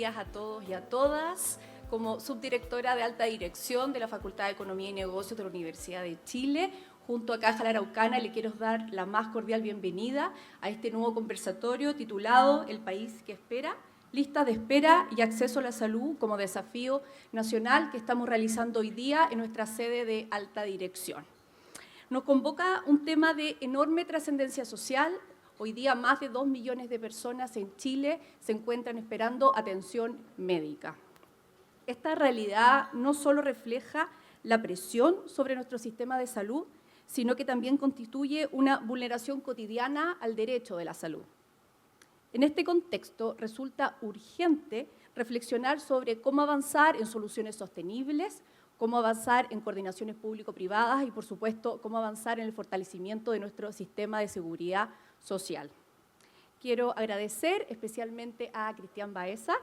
días a todos y a todas. Como subdirectora de alta dirección de la Facultad de Economía y Negocios de la Universidad de Chile, junto a Caja La Araucana, le quiero dar la más cordial bienvenida a este nuevo conversatorio titulado El País que Espera, listas de espera y acceso a la salud como desafío nacional que estamos realizando hoy día en nuestra sede de alta dirección. Nos convoca un tema de enorme trascendencia social. Hoy día más de 2 millones de personas en Chile se encuentran esperando atención médica. Esta realidad no solo refleja la presión sobre nuestro sistema de salud, sino que también constituye una vulneración cotidiana al derecho de la salud. En este contexto, resulta urgente reflexionar sobre cómo avanzar en soluciones sostenibles, cómo avanzar en coordinaciones público-privadas y, por supuesto, cómo avanzar en el fortalecimiento de nuestro sistema de seguridad social. Quiero agradecer especialmente a Cristian Baeza,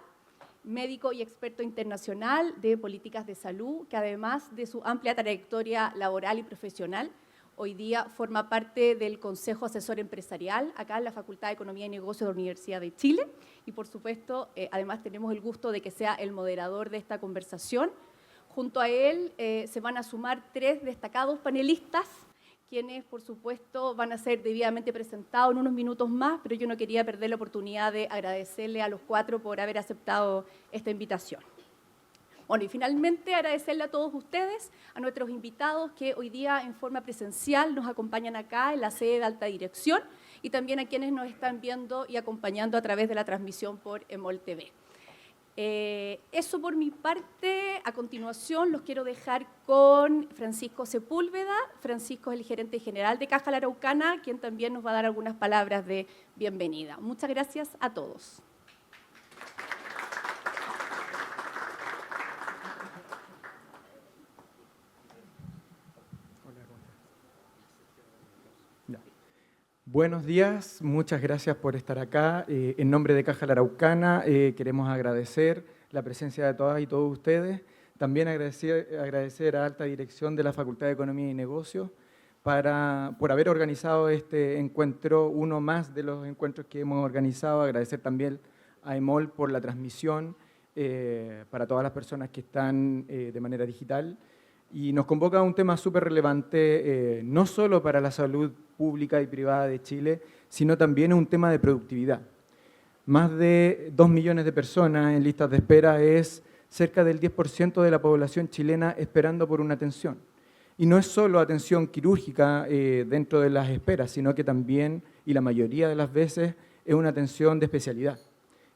médico y experto internacional de políticas de salud, que además de su amplia trayectoria laboral y profesional, hoy día forma parte del Consejo Asesor Empresarial, acá en la Facultad de Economía y Negocios de la Universidad de Chile, y por supuesto, además tenemos el gusto de que sea el moderador de esta conversación. Junto a él se van a sumar 3 destacados panelistas, quienes, por supuesto, van a ser debidamente presentados en unos minutos más, pero yo no quería perder la oportunidad de agradecerle a los 4 por haber aceptado esta invitación. Bueno, y finalmente agradecerle a todos ustedes, a nuestros invitados que hoy día en forma presencial nos acompañan acá en la sede de alta dirección y también a quienes nos están viendo y acompañando a través de la transmisión por EMOL TV. Eso por mi parte. A continuación los quiero dejar con Francisco Sepúlveda. Francisco es el gerente general de Caja La Araucana, quien también nos va a dar algunas palabras de bienvenida. Muchas gracias a todos. Buenos días, muchas gracias por estar acá. En nombre de Caja La Araucana queremos agradecer la presencia de todas y todos ustedes. También agradecer a Alta Dirección de la Facultad de Economía y Negocios por haber organizado este encuentro, uno más de los encuentros que hemos organizado. Agradecer también a EMOL por la transmisión para todas las personas que están de manera digital. Y nos convoca un tema súper relevante, no solo para la salud pública y privada de Chile, sino también un tema de productividad. Más de 2 millones de personas en listas de espera es cerca del 10% de la población chilena esperando por una atención. Y no es solo atención quirúrgica dentro de las esperas, sino que también, y la mayoría de las veces, es una atención de especialidad,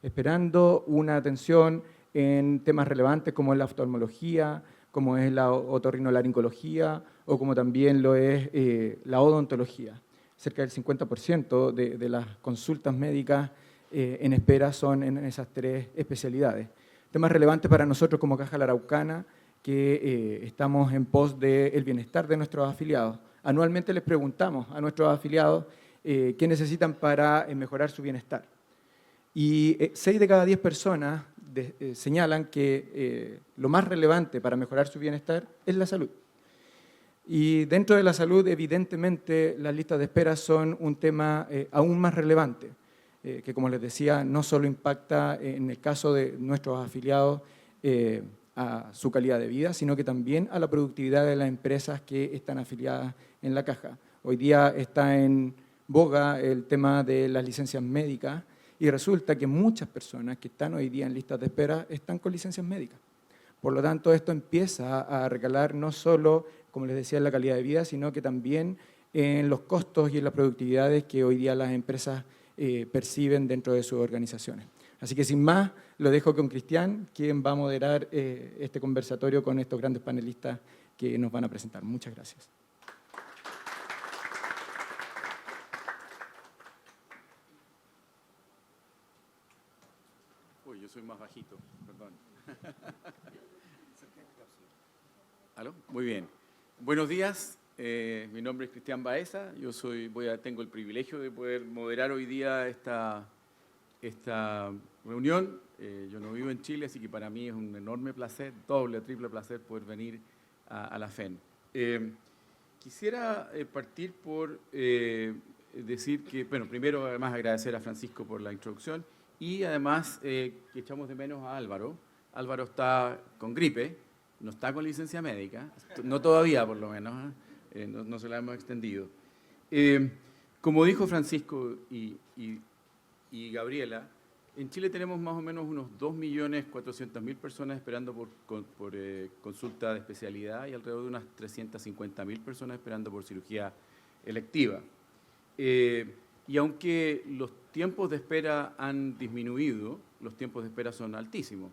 esperando una atención en temas relevantes como es la oftalmología, como es la otorrinolaringología o como también lo es la odontología. Cerca del 50% de las consultas médicas en espera son en esas 3 especialidades. Temas relevantes para nosotros como Caja La Araucana, que estamos en pos del bienestar de nuestros afiliados. Anualmente les preguntamos a nuestros afiliados qué necesitan para mejorar su bienestar. Y 6 de cada 10 personas señalan que lo más relevante para mejorar su bienestar es la salud. Y dentro de la salud, evidentemente, las listas de espera son un tema aún más relevante, que, como les decía, no solo impacta en el caso de nuestros afiliados a su calidad de vida, sino que también a la productividad de las empresas que están afiliadas en la Caja. Hoy día está en boga el tema de las licencias médicas, y resulta que muchas personas que están hoy día en listas de espera están con licencias médicas. Por lo tanto, esto empieza a recalar no solo, como les decía, en la calidad de vida, sino que también en los costos y en las productividades que hoy día las empresas perciben dentro de sus organizaciones. Así que sin más, lo dejo con Cristian, quien va a moderar este conversatorio con estos grandes panelistas que nos van a presentar. Muchas gracias. Uy, yo soy más bajito, perdón. ¿Aló? Muy bien. Buenos días, mi nombre es Cristian Baeza. Yo tengo el privilegio de poder moderar hoy día esta reunión. Yo no vivo en Chile, así que para mí es un enorme placer, doble o triple placer poder venir a la FEN. Quisiera partir por decir que, bueno, primero además agradecer a Francisco por la introducción y además que echamos de menos a Álvaro. Álvaro está con gripe, no está con licencia médica, no todavía por lo menos, no se la hemos extendido. Como dijo Francisco y Gabriela, en Chile tenemos más o menos unos 2.400.000 personas esperando por consulta de especialidad y alrededor de unas 350.000 personas esperando por cirugía electiva. Y aunque los tiempos de espera han disminuido, los tiempos de espera son altísimos.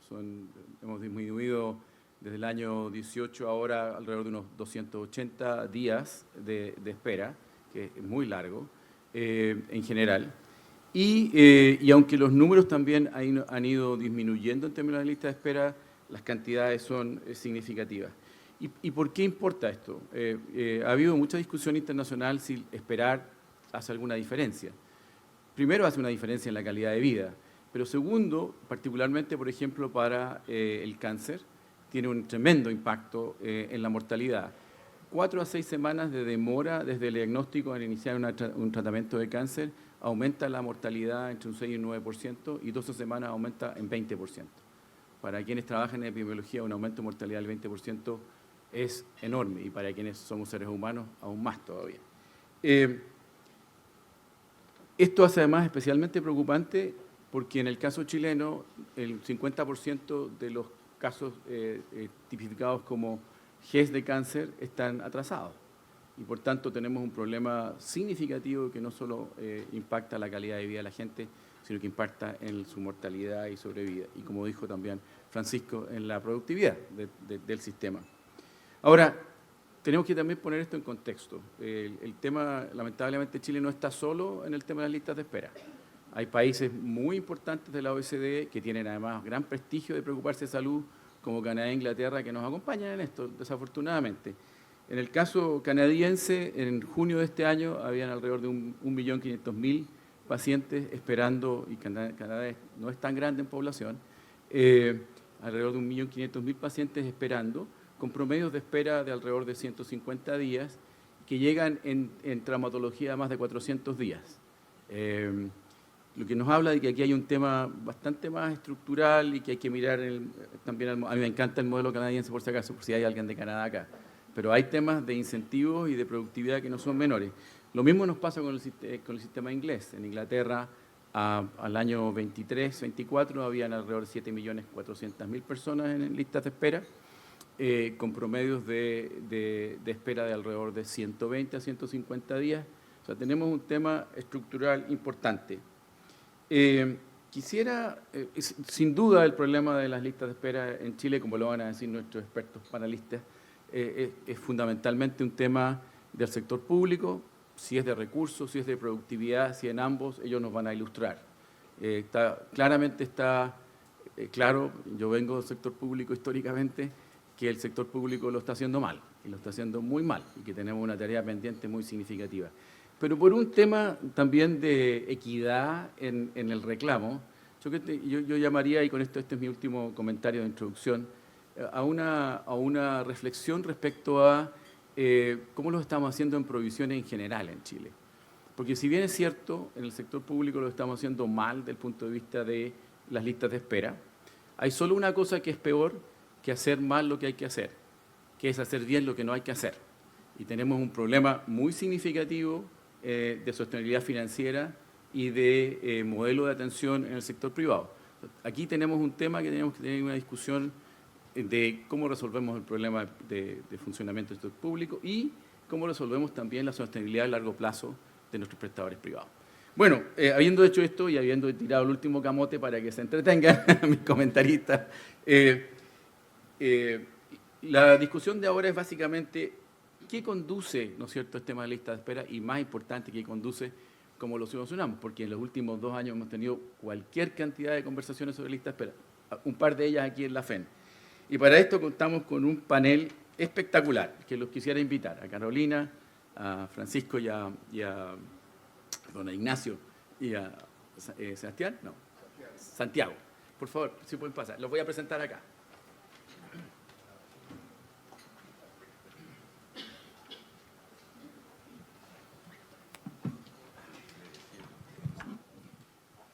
Hemos disminuido desde el año 18 ahora alrededor de unos 280 días de espera, que es muy largo en general. Y aunque los números también han ido disminuyendo en términos de lista de espera, las cantidades son significativas. ¿Y por qué importa esto? Ha habido mucha discusión internacional si esperar hace alguna diferencia. Primero, hace una diferencia en la calidad de vida, pero segundo, particularmente, por ejemplo, para el cáncer, tiene un tremendo impacto en la mortalidad. 4 a 6 semanas de demora desde el diagnóstico al iniciar un tratamiento de cáncer aumenta la mortalidad entre un 6 y un 9% y 12 semanas aumenta en 20%. Para quienes trabajan en epidemiología, un aumento de mortalidad del 20% es enorme y para quienes somos seres humanos, aún más todavía. Esto hace además especialmente preocupante porque en el caso chileno el 50% de los casos tipificados como GES de cáncer están atrasados. Y por tanto tenemos un problema significativo que no solo impacta la calidad de vida de la gente, sino que impacta en su mortalidad y sobrevida. Y como dijo también Francisco, en la productividad del sistema. Ahora, tenemos que también poner esto en contexto. El tema, lamentablemente, Chile no está solo en el tema de las listas de espera. Hay países muy importantes de la OECD que tienen además gran prestigio de preocuparse de salud, como Canadá e Inglaterra, que nos acompañan en esto, desafortunadamente. En el caso canadiense, en junio de este año, habían alrededor de 1.500.000 pacientes esperando, y Canadá no es tan grande en población, alrededor de 1.500.000 pacientes esperando, con promedios de espera de alrededor de 150 días, que llegan en traumatología a más de 400 días. Lo que nos habla de que aquí hay un tema bastante más estructural y que hay que mirar también, a mí me encanta el modelo canadiense por si acaso, por si hay alguien de Canadá acá, pero hay temas de incentivos y de productividad que no son menores. Lo mismo nos pasa con el sistema inglés. En Inglaterra, al año 23-24, habían alrededor de 7.400.000 personas en listas de espera, con promedios de espera de alrededor de 120 a 150 días. O sea, tenemos un tema estructural importante. Quisiera, sin duda, el problema de las listas de espera en Chile, como lo van a decir nuestros expertos panelistas, es fundamentalmente un tema del sector público, si es de recursos, si es de productividad, si en ambos, ellos nos van a ilustrar. Claramente está claro, yo vengo del sector público históricamente, que el sector público lo está haciendo mal, y lo está haciendo muy mal, y que tenemos una tarea pendiente muy significativa. Pero por un tema también de equidad en el reclamo, yo llamaría, y con esto este es mi último comentario de introducción, a una reflexión respecto a cómo lo estamos haciendo en provisiones en general en Chile. Porque si bien es cierto, en el sector público lo estamos haciendo mal desde el punto de vista de las listas de espera, hay solo una cosa que es peor que hacer mal lo que hay que hacer, que es hacer bien lo que no hay que hacer. Y tenemos un problema muy significativo de sostenibilidad financiera y de modelo de atención en el sector privado. Aquí tenemos un tema que tenemos que tener una discusión de cómo resolvemos el problema de funcionamiento del sector público y cómo resolvemos también la sostenibilidad a largo plazo de nuestros prestadores privados. Bueno, habiendo hecho esto y habiendo tirado el último camote para que se entretengan mis comentaristas, la discusión de ahora es básicamente qué conduce, ¿no es cierto?, este tema de lista de espera y, más importante, qué conduce cómo lo solucionamos, porque en los últimos 2 años hemos tenido cualquier cantidad de conversaciones sobre lista de espera, un par de ellas aquí en la FEN. Y para esto contamos con un panel espectacular, que los quisiera invitar, a Carolina, a Francisco y a Ignacio y a Sebastián, no, Santiago. Por favor, si pueden pasar, los voy a presentar acá.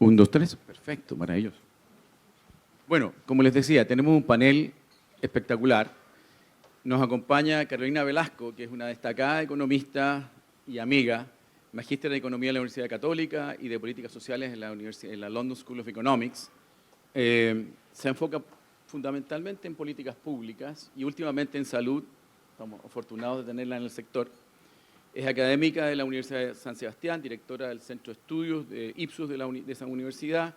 1, 2, 3. Perfecto, maravilloso. Bueno, como les decía, tenemos un panel espectacular. Nos acompaña Carolina Velasco, que es una destacada economista y amiga, magíster de Economía de la Universidad Católica y de Políticas Sociales en la London School of Economics. Se enfoca fundamentalmente en políticas públicas y últimamente en salud. Estamos afortunados de tenerla en el sector. Es académica de la Universidad de San Sebastián, directora del Centro de Estudios de Ipsos de esa universidad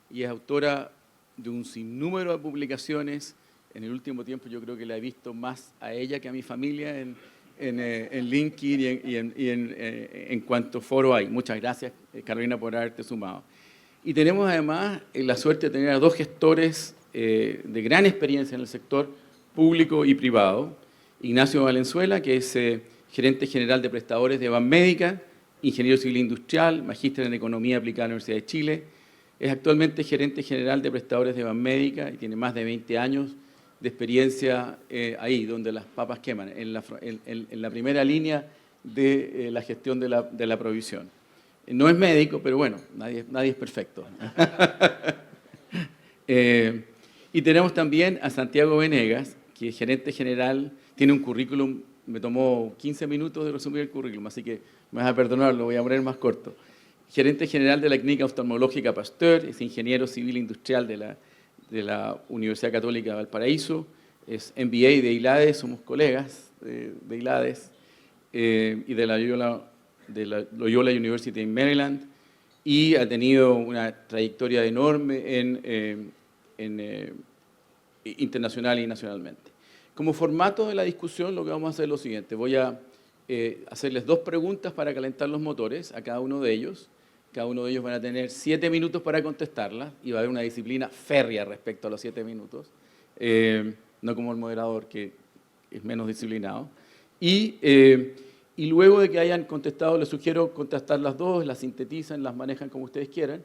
y es autora de un sinnúmero de publicaciones. En el último tiempo yo creo que la he visto más a ella que a mi familia en LinkedIn y en cuanto foro hay. Muchas gracias, Carolina, por haberte sumado. Y tenemos además la suerte de tener a 2 gestores de gran experiencia en el sector público y privado. Ignacio Valenzuela, que es gerente general de prestadores de Banmédica, ingeniero civil industrial, magíster en Economía aplicada en la Universidad de Chile. Es actualmente gerente general de prestadores de Banmédica y tiene más de 20 años de experiencia ahí, donde las papas queman, en la primera línea de la gestión de la provisión. No es médico, pero bueno, nadie es perfecto. Y tenemos también a Santiago Venegas, que es gerente general, tiene un currículum, me tomó 15 minutos de resumir el currículum, así que me vas a perdonar, lo voy a poner más corto. Gerente general de la Clínica Oftalmológica Pasteur, es ingeniero civil industrial de la Universidad Católica de Valparaíso, es MBA de ILADES, somos colegas de ILADES, y de la Loyola University en Maryland, y ha tenido una trayectoria enorme internacional y nacionalmente. Como formato de la discusión, lo que vamos a hacer es lo siguiente. Voy a hacerles 2 preguntas para calentar los motores a cada uno de ellos. Cada uno de ellos van a tener 7 minutos para contestarlas y va a haber una disciplina férrea respecto a los 7 minutos, no como el moderador, que es menos disciplinado. Y luego de que hayan contestado, les sugiero contestar las 2, las sintetizan, las manejan como ustedes quieran.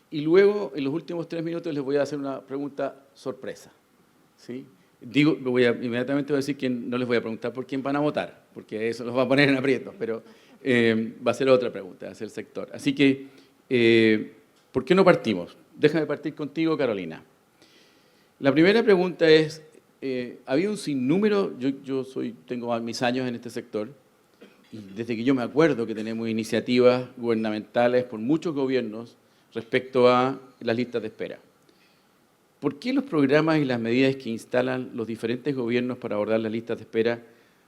Y luego, en los últimos 3 minutos, les voy a hacer una pregunta sorpresa, ¿sí? Inmediatamente voy a decir que no les voy a preguntar por quién van a votar, porque eso los va a poner en aprietos, pero va a ser otra pregunta, va a ser el sector. Así que, ¿por qué no partimos? Déjame partir contigo, Carolina. La primera pregunta es, había un sinnúmero, tengo mis años en este sector, y desde que yo me acuerdo que tenemos iniciativas gubernamentales por muchos gobiernos respecto a las listas de espera. ¿Por qué los programas y las medidas que instalan los diferentes gobiernos para abordar las listas de espera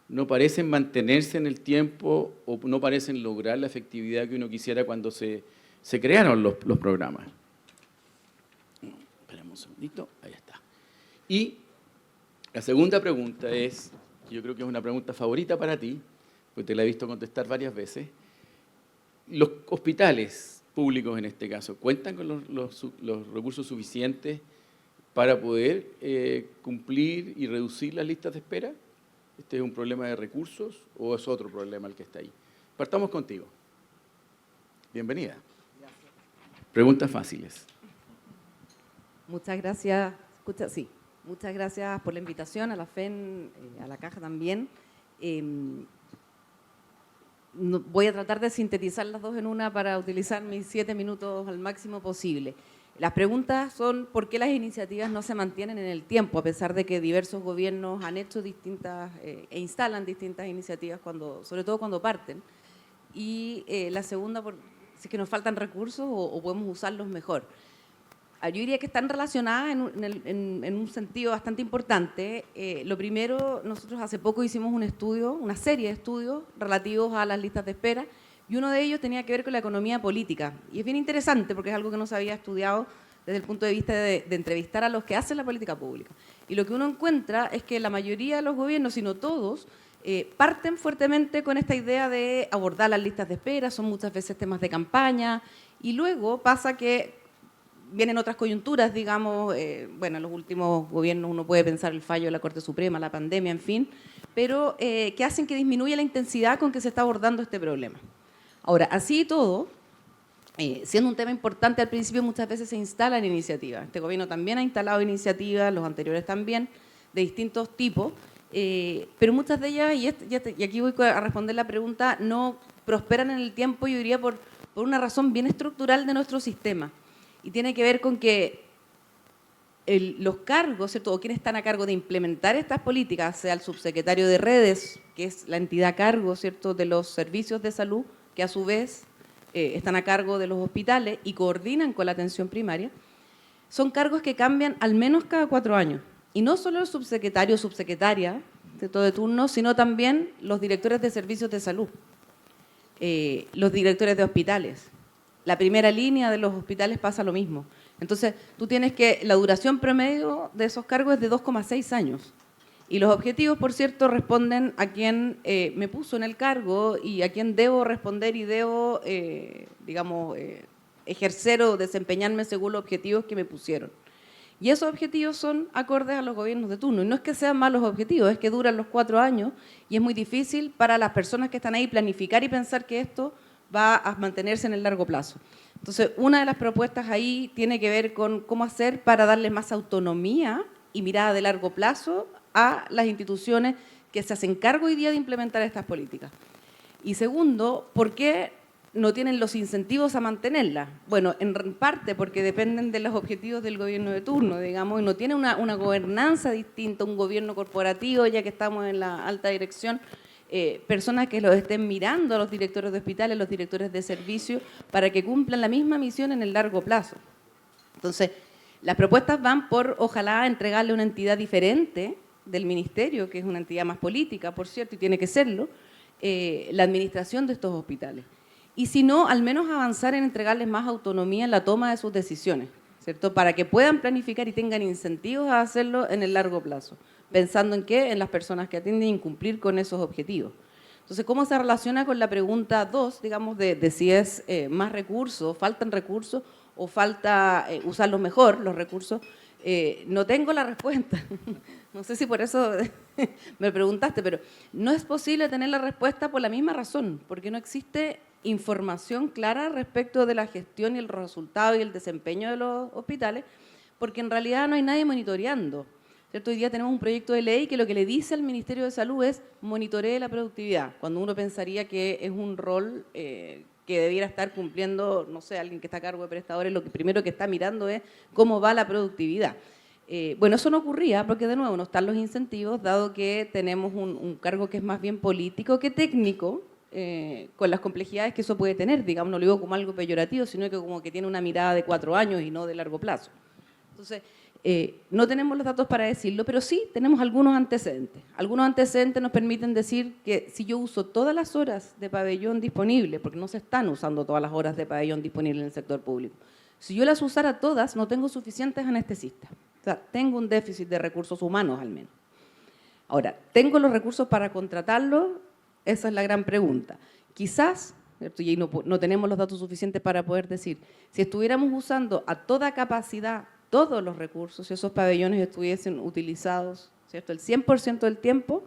no parecen mantenerse en el tiempo o no parecen lograr la efectividad que uno quisiera cuando se crearon los programas? Esperemos un segundito, ahí está. Y la segunda pregunta es, yo creo que es una pregunta favorita para ti, porque te la he visto contestar varias veces. ¿Los hospitales públicos en este caso cuentan con los recursos suficientes para poder cumplir y reducir las listas de espera? ¿Este es un problema de recursos o es otro problema el que está ahí? Partamos contigo. Bienvenida. Gracias. Preguntas fáciles. Muchas gracias. Muchas gracias por la invitación, a la FEN, a la Caja también. Voy a tratar de sintetizar las 2 en una para utilizar mis 7 minutos al máximo posible. Las preguntas son ¿por qué las iniciativas no se mantienen en el tiempo, a pesar de que diversos gobiernos han hecho distintas e instalan distintas iniciativas, sobre todo cuando parten? Y la segunda, si es que nos faltan recursos o podemos usarlos mejor. Yo diría que están relacionadas en un sentido bastante importante. Lo primero, nosotros hace poco hicimos un estudio, una serie de estudios relativos a las listas de espera, y uno de ellos tenía que ver con la economía política. Y es bien interesante porque es algo que no se había estudiado desde el punto de vista de entrevistar a los que hacen la política pública. Y lo que uno encuentra es que la mayoría de los gobiernos, si no todos, parten fuertemente con esta idea de abordar las listas de espera, son muchas veces temas de campaña, y luego pasa que vienen otras coyunturas, digamos, bueno, en los últimos gobiernos uno puede pensar el fallo de la Corte Suprema, la pandemia, en fin, pero que hacen que disminuya la intensidad con que se está abordando este problema. Ahora, así y todo, siendo un tema importante al principio, muchas veces se instalan iniciativas. Este gobierno también ha instalado iniciativas, los anteriores también, de distintos tipos, pero muchas de ellas, y aquí voy a responder la pregunta, no prosperan en el tiempo, yo diría, por una razón bien estructural de nuestro sistema. y tiene que ver con que los cargos, ¿cierto? O quienes están a cargo de implementar estas políticas, sea el subsecretario de redes, que es la entidad a cargo, ¿cierto?, de los servicios de salud, que a su vez están a cargo de los hospitales y coordinan con la atención primaria, son cargos que cambian al menos cada 4 años. Y no solo el subsecretario o subsecretaria de turno, sino también los directores de servicios de salud, los directores de hospitales. La primera línea de los hospitales pasa lo mismo. Entonces, tú tienes que, la duración promedio de esos cargos es de 2,6 años. Y los objetivos, por cierto, responden a quien me puso en el cargo y a quien debo responder y debo, ejercer o desempeñarme según los objetivos que me pusieron. Y esos objetivos son acordes a los gobiernos de turno. Y no es que sean malos objetivos, es que duran los 4 años y es muy difícil para las personas que están ahí planificar y pensar que esto va a mantenerse en el largo plazo. Entonces, una de las propuestas ahí tiene que ver con cómo hacer para darle más autonomía y mirada de largo plazo a las instituciones que se hacen cargo hoy día de implementar estas políticas. Y segundo, ¿por qué no tienen los incentivos a mantenerlas? Bueno, en parte porque dependen de los objetivos del gobierno de turno, digamos, y no tiene una gobernanza distinta, un gobierno corporativo, ya que estamos en la alta dirección, personas que los estén mirando a los directores de hospitales, los directores de servicios, para que cumplan la misma misión en el largo plazo. Entonces, las propuestas van por, ojalá, entregarle una entidad diferente del ministerio, que es una entidad más política, por cierto, y tiene que serlo, la administración de estos hospitales. Y si no, al menos avanzar en entregarles más autonomía en la toma de sus decisiones, ¿cierto? Para que puedan planificar y tengan incentivos a hacerlo en el largo plazo. Pensando en qué, en las personas que atienden y cumplir con esos objetivos. Entonces, ¿cómo se relaciona con la pregunta 2, digamos, de si es más recursos, faltan recursos o falta usarlos mejor, los recursos? No tengo la respuesta. No sé si por eso me preguntaste, pero no es posible tener la respuesta por la misma razón, porque no existe información clara respecto de la gestión y el resultado y el desempeño de los hospitales, porque en realidad no hay nadie monitoreando. ¿Cierto? Hoy día tenemos un proyecto de ley que lo que le dice al Ministerio de Salud es monitoree la productividad, cuando uno pensaría que es un rol que debiera estar cumpliendo, no sé, alguien que está a cargo de prestadores, lo que primero que está mirando es cómo va la productividad. Bueno, eso no ocurría porque, de nuevo, no están los incentivos, dado que tenemos un cargo que es más bien político que técnico, con las complejidades que eso puede tener, digamos, no lo digo como algo peyorativo, sino que como que tiene una mirada de 4 años y no de largo plazo. Entonces, no tenemos los datos para decirlo, pero sí tenemos algunos antecedentes. Algunos antecedentes nos permiten decir que si yo uso todas las horas de pabellón disponible, porque no se están usando todas las horas de pabellón disponible en el sector público, si yo las usara todas, no tengo suficientes anestesistas. O sea, tengo un déficit de recursos humanos al menos. Ahora, ¿tengo los recursos para contratarlos? Esa es la gran pregunta. Quizás, ¿cierto? Y no tenemos los datos suficientes para poder decir, si estuviéramos usando a toda capacidad todos los recursos, si esos pabellones estuviesen utilizados, ¿cierto?, el 100% del tiempo,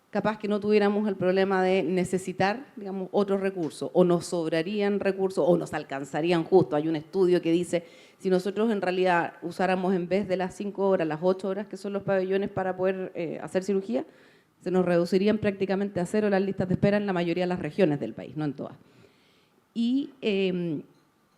capaz que no tuviéramos el problema de necesitar, digamos, otros recursos, o nos sobrarían recursos, o nos alcanzarían justo. Hay un estudio que dice, si nosotros en realidad usáramos en vez de las 5 horas, las 8 horas que son los pabellones para poder hacer cirugía, se nos reducirían prácticamente a 0 las listas de espera en la mayoría de las regiones del país, no en todas. Y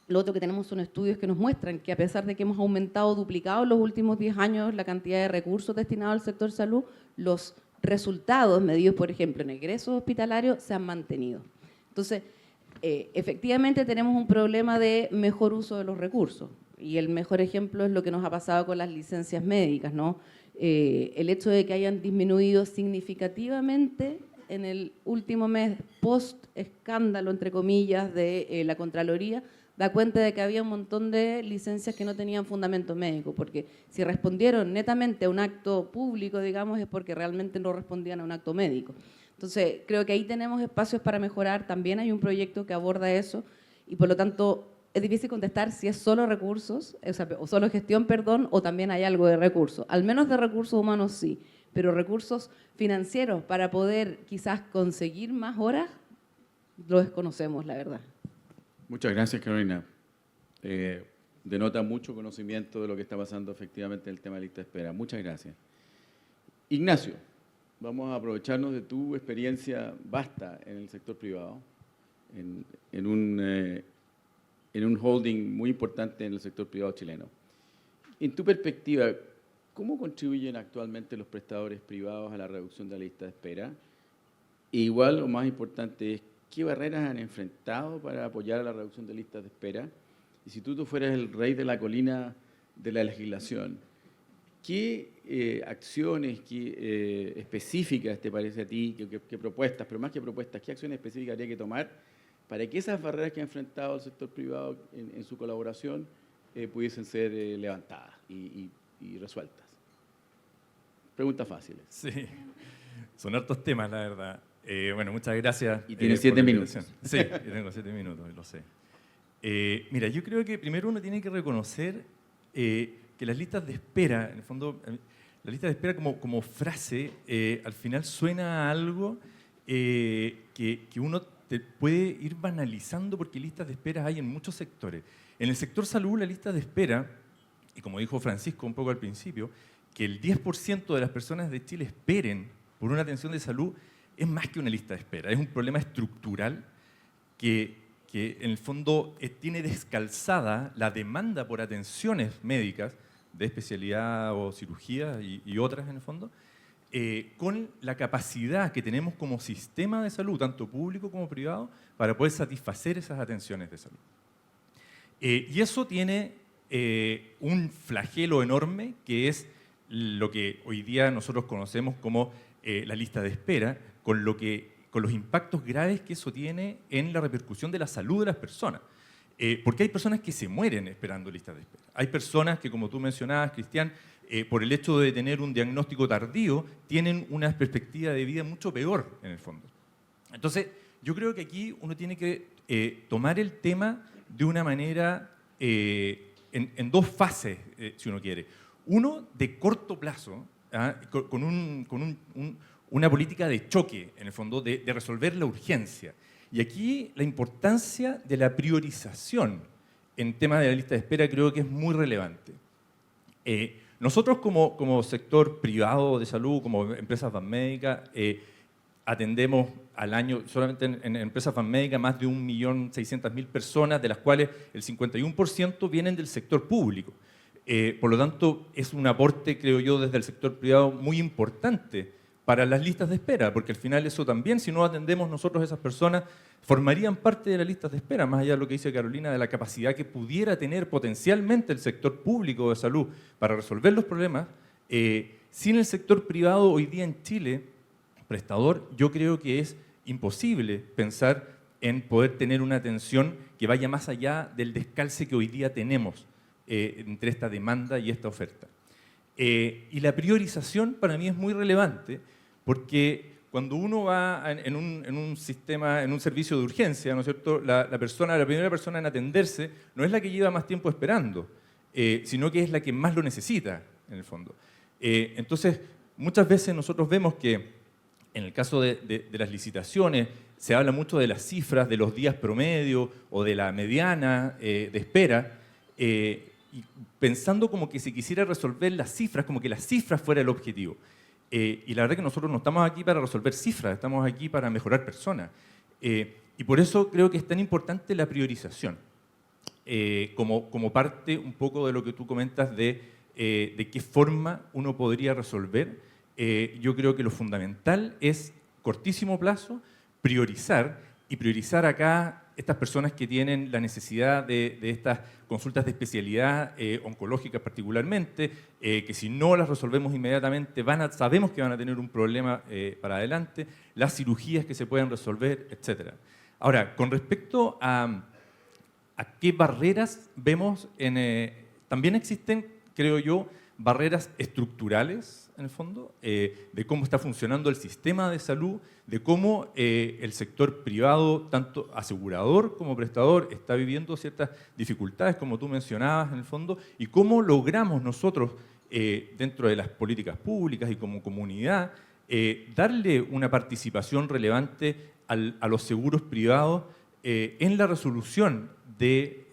lo otro que tenemos son estudios que nos muestran que a pesar de que hemos aumentado, duplicado en los últimos 10 años la cantidad de recursos destinados al sector salud, los resultados medidos, por ejemplo, en egresos hospitalarios se han mantenido. Entonces, efectivamente tenemos un problema de mejor uso de los recursos. Y el mejor ejemplo es lo que nos ha pasado con las licencias médicas, ¿no? El hecho de que hayan disminuido significativamente en el último mes post-escándalo, entre comillas, de la Contraloría, da cuenta de que había un montón de licencias que no tenían fundamento médico, porque si respondieron netamente a un acto público, digamos, es porque realmente no respondían a un acto médico. Entonces, creo que ahí tenemos espacios para mejorar. También hay un proyecto que aborda eso y, por lo tanto, es difícil contestar si es solo recursos, o solo gestión, perdón, o también hay algo de recursos. Al menos de recursos humanos sí, pero recursos financieros para poder quizás conseguir más horas, lo desconocemos, la verdad. Muchas gracias, Carolina. Denota mucho conocimiento de lo que está pasando efectivamente en el tema de lista de espera. Muchas gracias. Ignacio, vamos a aprovecharnos de tu experiencia vasta en el sector privado, en en un holding muy importante en el sector privado chileno. En tu perspectiva, ¿cómo contribuyen actualmente los prestadores privados a la reducción de la lista de espera? E igual, lo más importante es, ¿qué barreras han enfrentado para apoyar a la reducción de listas de espera? Y si tú fueras el rey de la colina de la legislación, ¿qué acciones específicas te parece a ti, qué propuestas, pero más que propuestas, qué acciones específicas habría que tomar para que esas barreras que ha enfrentado el sector privado en su colaboración pudiesen ser levantadas y resueltas? Preguntas fáciles. Sí, son hartos temas, la verdad. Bueno, muchas gracias. Y tienes por 7 la minutos. invitación. Sí, yo tengo 7 minutos, lo sé. Mira, yo creo que primero uno tiene que reconocer que las listas de espera, en el fondo, la lista de espera como frase, al final suena a algo que uno puede ir banalizando porque listas de espera hay en muchos sectores. En el sector salud, la lista de espera, y como dijo Francisco un poco al principio, que el 10% de las personas de Chile esperen por una atención de salud es más que una lista de espera, es un problema estructural que en el fondo tiene descalzada la demanda por atenciones médicas de especialidad o cirugía y otras en el fondo, con la capacidad que tenemos como sistema de salud, tanto público como privado, para poder satisfacer esas atenciones de salud. Y eso tiene un flagelo enorme que es lo que hoy día nosotros conocemos como la lista de espera, con los impactos graves que eso tiene en la repercusión de la salud de las personas. Porque hay personas que se mueren esperando listas de espera. Hay personas que, como tú mencionabas, Cristian, por el hecho de tener un diagnóstico tardío, tienen una perspectiva de vida mucho peor, en el fondo. Entonces, yo creo que aquí uno tiene que tomar el tema de una manera, en dos fases, si uno quiere. Uno, de corto plazo, con una política de choque, en el fondo, de resolver la urgencia. Y aquí la importancia de la priorización en tema de la lista de espera creo que es muy relevante. Nosotros como sector privado de salud, como empresas Banmédica, atendemos al año, solamente en empresas Banmédica, más de 1.600.000 personas, de las cuales el 51% vienen del sector público. Por lo tanto, es un aporte, creo yo, desde el sector privado muy importante para las listas de espera, porque al final eso también, si no atendemos nosotros a esas personas, formarían parte de las listas de espera, más allá de lo que dice Carolina, de la capacidad que pudiera tener potencialmente el sector público de salud para resolver los problemas. Sin el sector privado hoy día en Chile, prestador, yo creo que es imposible pensar en poder tener una atención que vaya más allá del descalce que hoy día tenemos entre esta demanda y esta oferta. Y la priorización para mí es muy relevante, porque cuando uno va en un sistema, en un servicio de urgencia, ¿no es cierto?, la primera persona en atenderse no es la que lleva más tiempo esperando, sino que es la que más lo necesita, en el fondo. Entonces, muchas veces nosotros vemos que en el caso de las licitaciones se habla mucho de las cifras, de los días promedio o de la mediana de espera, y pensando como que se quisiera resolver las cifras, como que las cifras fuera el objetivo. Y la verdad que nosotros no estamos aquí para resolver cifras, estamos aquí para mejorar personas. Y por eso creo que es tan importante la priorización, como parte un poco de lo que tú comentas de qué forma uno podría resolver. Yo creo que lo fundamental es, cortísimo plazo, priorizar, y priorizar acá estas personas que tienen la necesidad de estas consultas de especialidad oncológicas particularmente, que si no las resolvemos inmediatamente sabemos que van a tener un problema para adelante, las cirugías que se pueden resolver, etc. Ahora, con respecto a qué barreras vemos, también existen, creo yo, barreras estructurales, en el fondo, de cómo está funcionando el sistema de salud, de cómo el sector privado, tanto asegurador como prestador, está viviendo ciertas dificultades, como tú mencionabas, en el fondo, y cómo logramos nosotros, dentro de las políticas públicas y como comunidad, darle una participación relevante a los seguros privados en la resolución de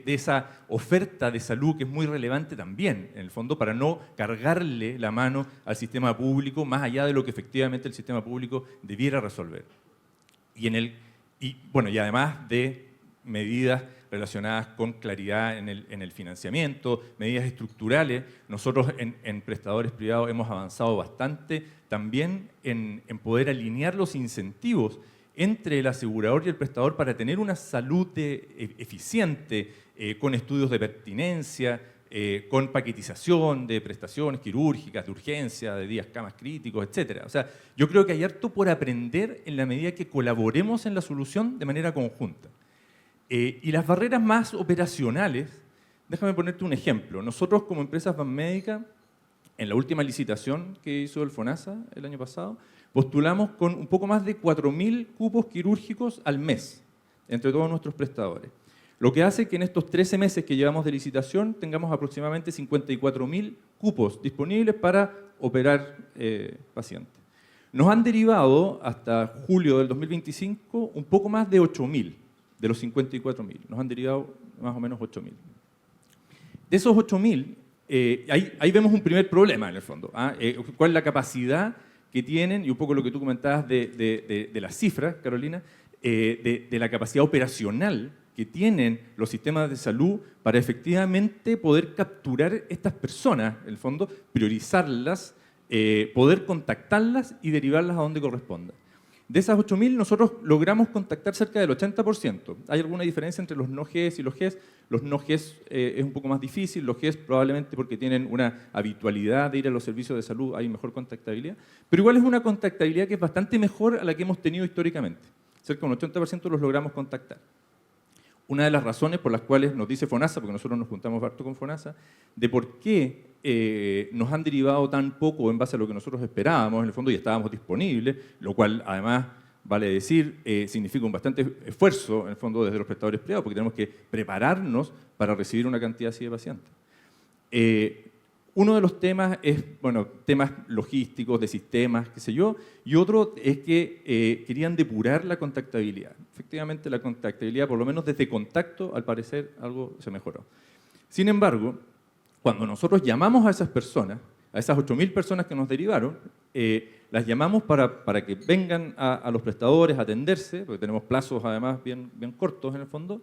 esa oferta de salud que es muy relevante también, en el fondo, para no cargarle la mano al sistema público más allá de lo que efectivamente el sistema público debiera resolver. Y además de medidas relacionadas con claridad en el financiamiento, medidas estructurales. Nosotros en prestadores privados hemos avanzado bastante también en poder alinear los incentivos entre el asegurador y el prestador para tener una salud eficiente, con estudios de pertinencia, con paquetización de prestaciones quirúrgicas, de urgencia, de días camas críticos, etc. O sea, yo creo que hay harto por aprender en la medida que colaboremos en la solución de manera conjunta. Y las barreras más operacionales, déjame ponerte un ejemplo. Nosotros como empresas Banmédica, en la última licitación que hizo el FONASA el año pasado, postulamos con un poco más de 4.000 cupos quirúrgicos al mes entre todos nuestros prestadores. Lo que hace que en estos 13 meses que llevamos de licitación tengamos aproximadamente 54.000 cupos disponibles para operar pacientes. Nos han derivado hasta julio del 2025 un poco más de 8.000 de los 54.000. Nos han derivado más o menos 8.000. De esos 8.000, ahí vemos un primer problema en el fondo. ¿Cuál es la capacidad que tienen? Y un poco lo que tú comentabas de las cifras, Carolina, de la capacidad operacional que tienen los sistemas de salud para efectivamente poder capturar estas personas, en el fondo, priorizarlas, poder contactarlas y derivarlas a donde corresponda. De esas 8.000, nosotros logramos contactar cerca del 80%. Hay alguna diferencia entre los no GES y los GES. Los no GES es un poco más difícil, los GES probablemente porque tienen una habitualidad de ir a los servicios de salud, hay mejor contactabilidad, pero igual es una contactabilidad que es bastante mejor a la que hemos tenido históricamente. Cerca de un 80% los logramos contactar. Una de las razones por las cuales nos dice FONASA, porque nosotros nos juntamos harto con FONASA, de por qué nos han derivado tan poco en base a lo que nosotros esperábamos, en el fondo, y estábamos disponibles, lo cual además, vale decir, significa un bastante esfuerzo, en el fondo, desde los prestadores privados, porque tenemos que prepararnos para recibir una cantidad así de pacientes. Uno de los temas es, bueno, temas logísticos, de sistemas, qué sé yo, y otro es que querían depurar la contactabilidad. Efectivamente, la contactabilidad, por lo menos desde contacto, al parecer, algo se mejoró. Sin embargo, cuando nosotros llamamos a esas personas, a esas 8.000 personas que nos derivaron, las llamamos para que vengan a los prestadores a atenderse, porque tenemos plazos además bien cortos en el fondo.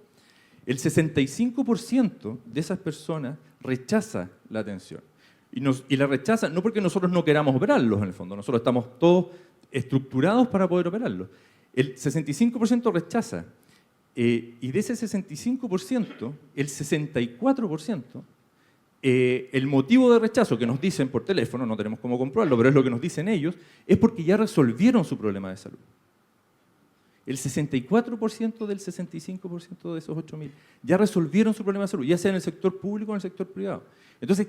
El 65% de esas personas rechaza la atención. Y la rechaza no porque nosotros no queramos operarlos, en el fondo. Nosotros estamos todos estructurados para poder operarlos. El 65% rechaza. Y de ese 65%, el 64%, el motivo de rechazo que nos dicen por teléfono, no tenemos cómo comprobarlo, pero es lo que nos dicen ellos, es porque ya resolvieron su problema de salud. El 64% del 65% de esos 8.000 ya resolvieron su problema de salud, ya sea en el sector público o en el sector privado. Entonces,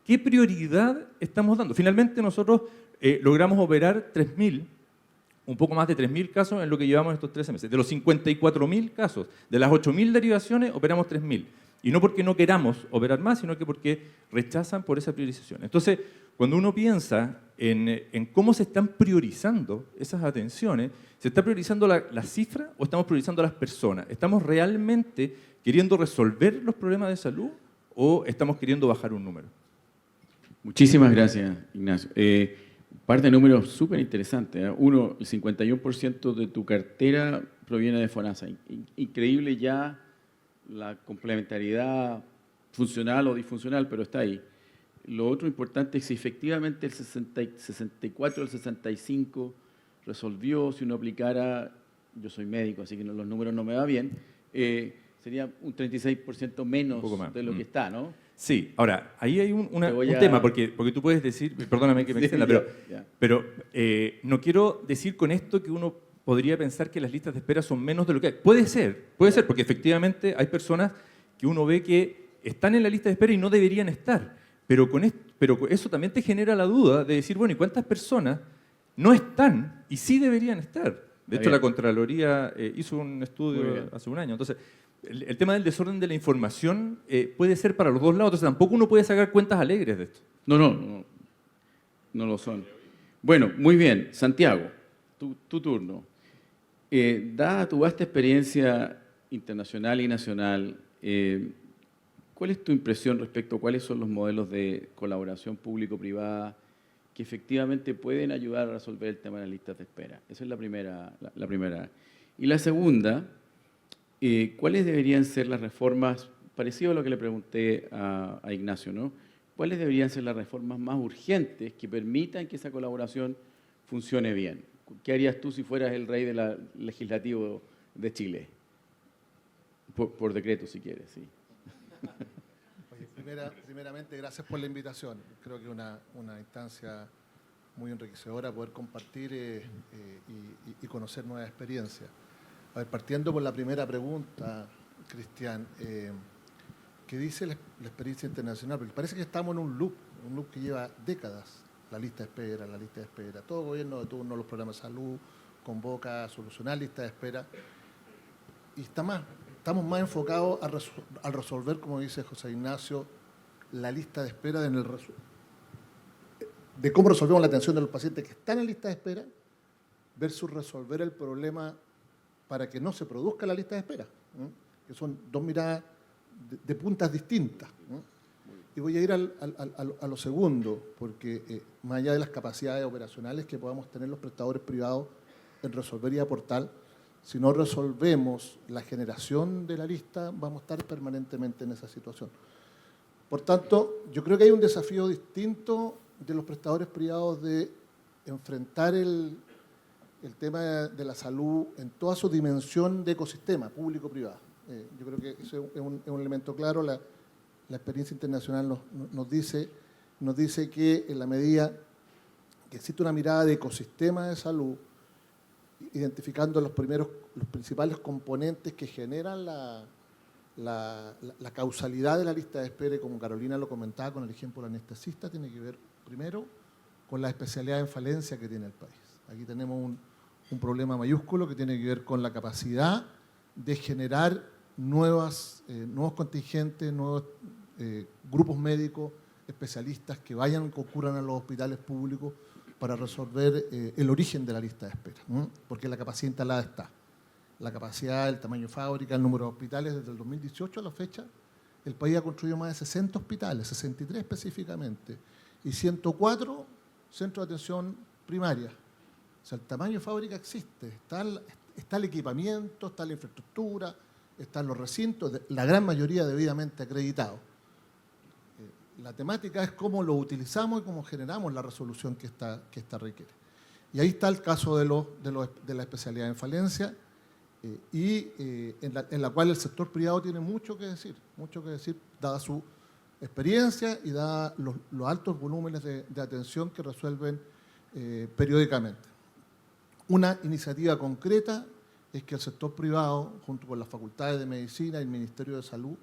¿qué prioridad estamos dando? Finalmente nosotros logramos operar 3.000, un poco más de 3.000 casos en lo que llevamos estos 13 meses. De los 54.000 casos, de las 8.000 derivaciones, operamos 3.000. Y no porque no queramos operar más, sino que porque rechazan por esa priorización. Entonces, cuando uno piensa en cómo se están priorizando esas atenciones, ¿se está priorizando la cifra o estamos priorizando a las personas? ¿Estamos realmente queriendo resolver los problemas de salud o estamos queriendo bajar un número? Muchísimas gracias, Ignacio. Un par de números súper interesantes. Uno, el 51% de tu cartera proviene de FONASA. Increíble ya la complementariedad funcional o disfuncional, pero está ahí. Lo otro importante es si efectivamente el 64 o el 65 resolvió, si uno aplicara, yo soy médico, así que los números no me va bien, sería un 36% menos de lo que está, ¿no? Sí, ahora, ahí hay un tema, porque tú puedes decir, perdóname que me extienda, pero no quiero decir con esto que uno podría pensar que las listas de espera son menos de lo que hay. Puede ser, porque efectivamente hay personas que uno ve que están en la lista de espera y no deberían estar, pero eso también te genera la duda de decir, bueno, ¿y cuántas personas no están y sí deberían estar? De hecho, la Contraloría hizo un estudio hace un año. Entonces, el tema del desorden de la información puede ser para los dos lados. Entonces, tampoco uno puede sacar cuentas alegres de esto. No lo son. Bueno, muy bien. Santiago, tu turno. Dada tu vasta experiencia internacional y nacional, ¿cuál es tu impresión respecto a cuáles son los modelos de colaboración público-privada que efectivamente pueden ayudar a resolver el tema de las listas de espera? Esa es la primera. Y la segunda, ¿cuáles deberían ser las reformas, parecido a lo que le pregunté a Ignacio, ¿no? ¿Cuáles deberían ser las reformas más urgentes que permitan que esa colaboración funcione bien? ¿Qué harías tú si fueras el rey del legislativo de Chile? Por decreto, si quieres, sí. Oye, primeramente, gracias por la invitación. Creo que es una instancia muy enriquecedora poder compartir y conocer nuevas experiencias. A ver, partiendo por la primera pregunta, Cristian, ¿qué dice la experiencia internacional? Porque parece que estamos en un loop que lleva décadas. La lista de espera. Todo gobierno de turno, los programas de salud, convoca a solucionar lista de espera. Y estamos más enfocados a resolver, como dice José Ignacio, la lista de espera de cómo resolvemos la atención de los pacientes que están en lista de espera versus resolver el problema para que no se produzca la lista de espera, que son dos miradas de puntas distintas. Y voy a ir a lo segundo, porque más allá de las capacidades operacionales que podamos tener los prestadores privados en resolver y aportar, si no resolvemos la generación de la lista, vamos a estar permanentemente en esa situación. Por tanto, yo creo que hay un desafío distinto de los prestadores privados de enfrentar el tema de la salud en toda su dimensión de ecosistema público-privado. Yo creo que eso es un elemento claro. La experiencia internacional nos dice que en la medida que existe una mirada de ecosistema de salud, identificando los principales componentes que generan la causalidad de la lista de espera, y como Carolina lo comentaba con el ejemplo del anestesista, tiene que ver primero con la especialidad en falencia que tiene el país. Aquí tenemos un problema mayúsculo que tiene que ver con la capacidad de generar nuevos contingentes, nuevos grupos médicos, especialistas que concurran a los hospitales públicos para resolver el origen de la lista de espera, porque la capacidad instalada está. La capacidad, el tamaño de fábrica, el número de hospitales, desde el 2018 a la fecha, el país ha construido más de 60 hospitales, 63 específicamente, y 104 centros de atención primaria. O sea, el tamaño de fábrica existe, está el equipamiento, está la infraestructura, están los recintos, la gran mayoría debidamente acreditados. La temática es cómo lo utilizamos y cómo generamos la resolución que esta requiere. Y ahí está el caso de la especialidad en falencia, en la cual el sector privado tiene mucho que decir, dada su experiencia y dada los altos volúmenes de atención que resuelven periódicamente. Una iniciativa concreta es que el sector privado, junto con las facultades de medicina y el Ministerio de Salud,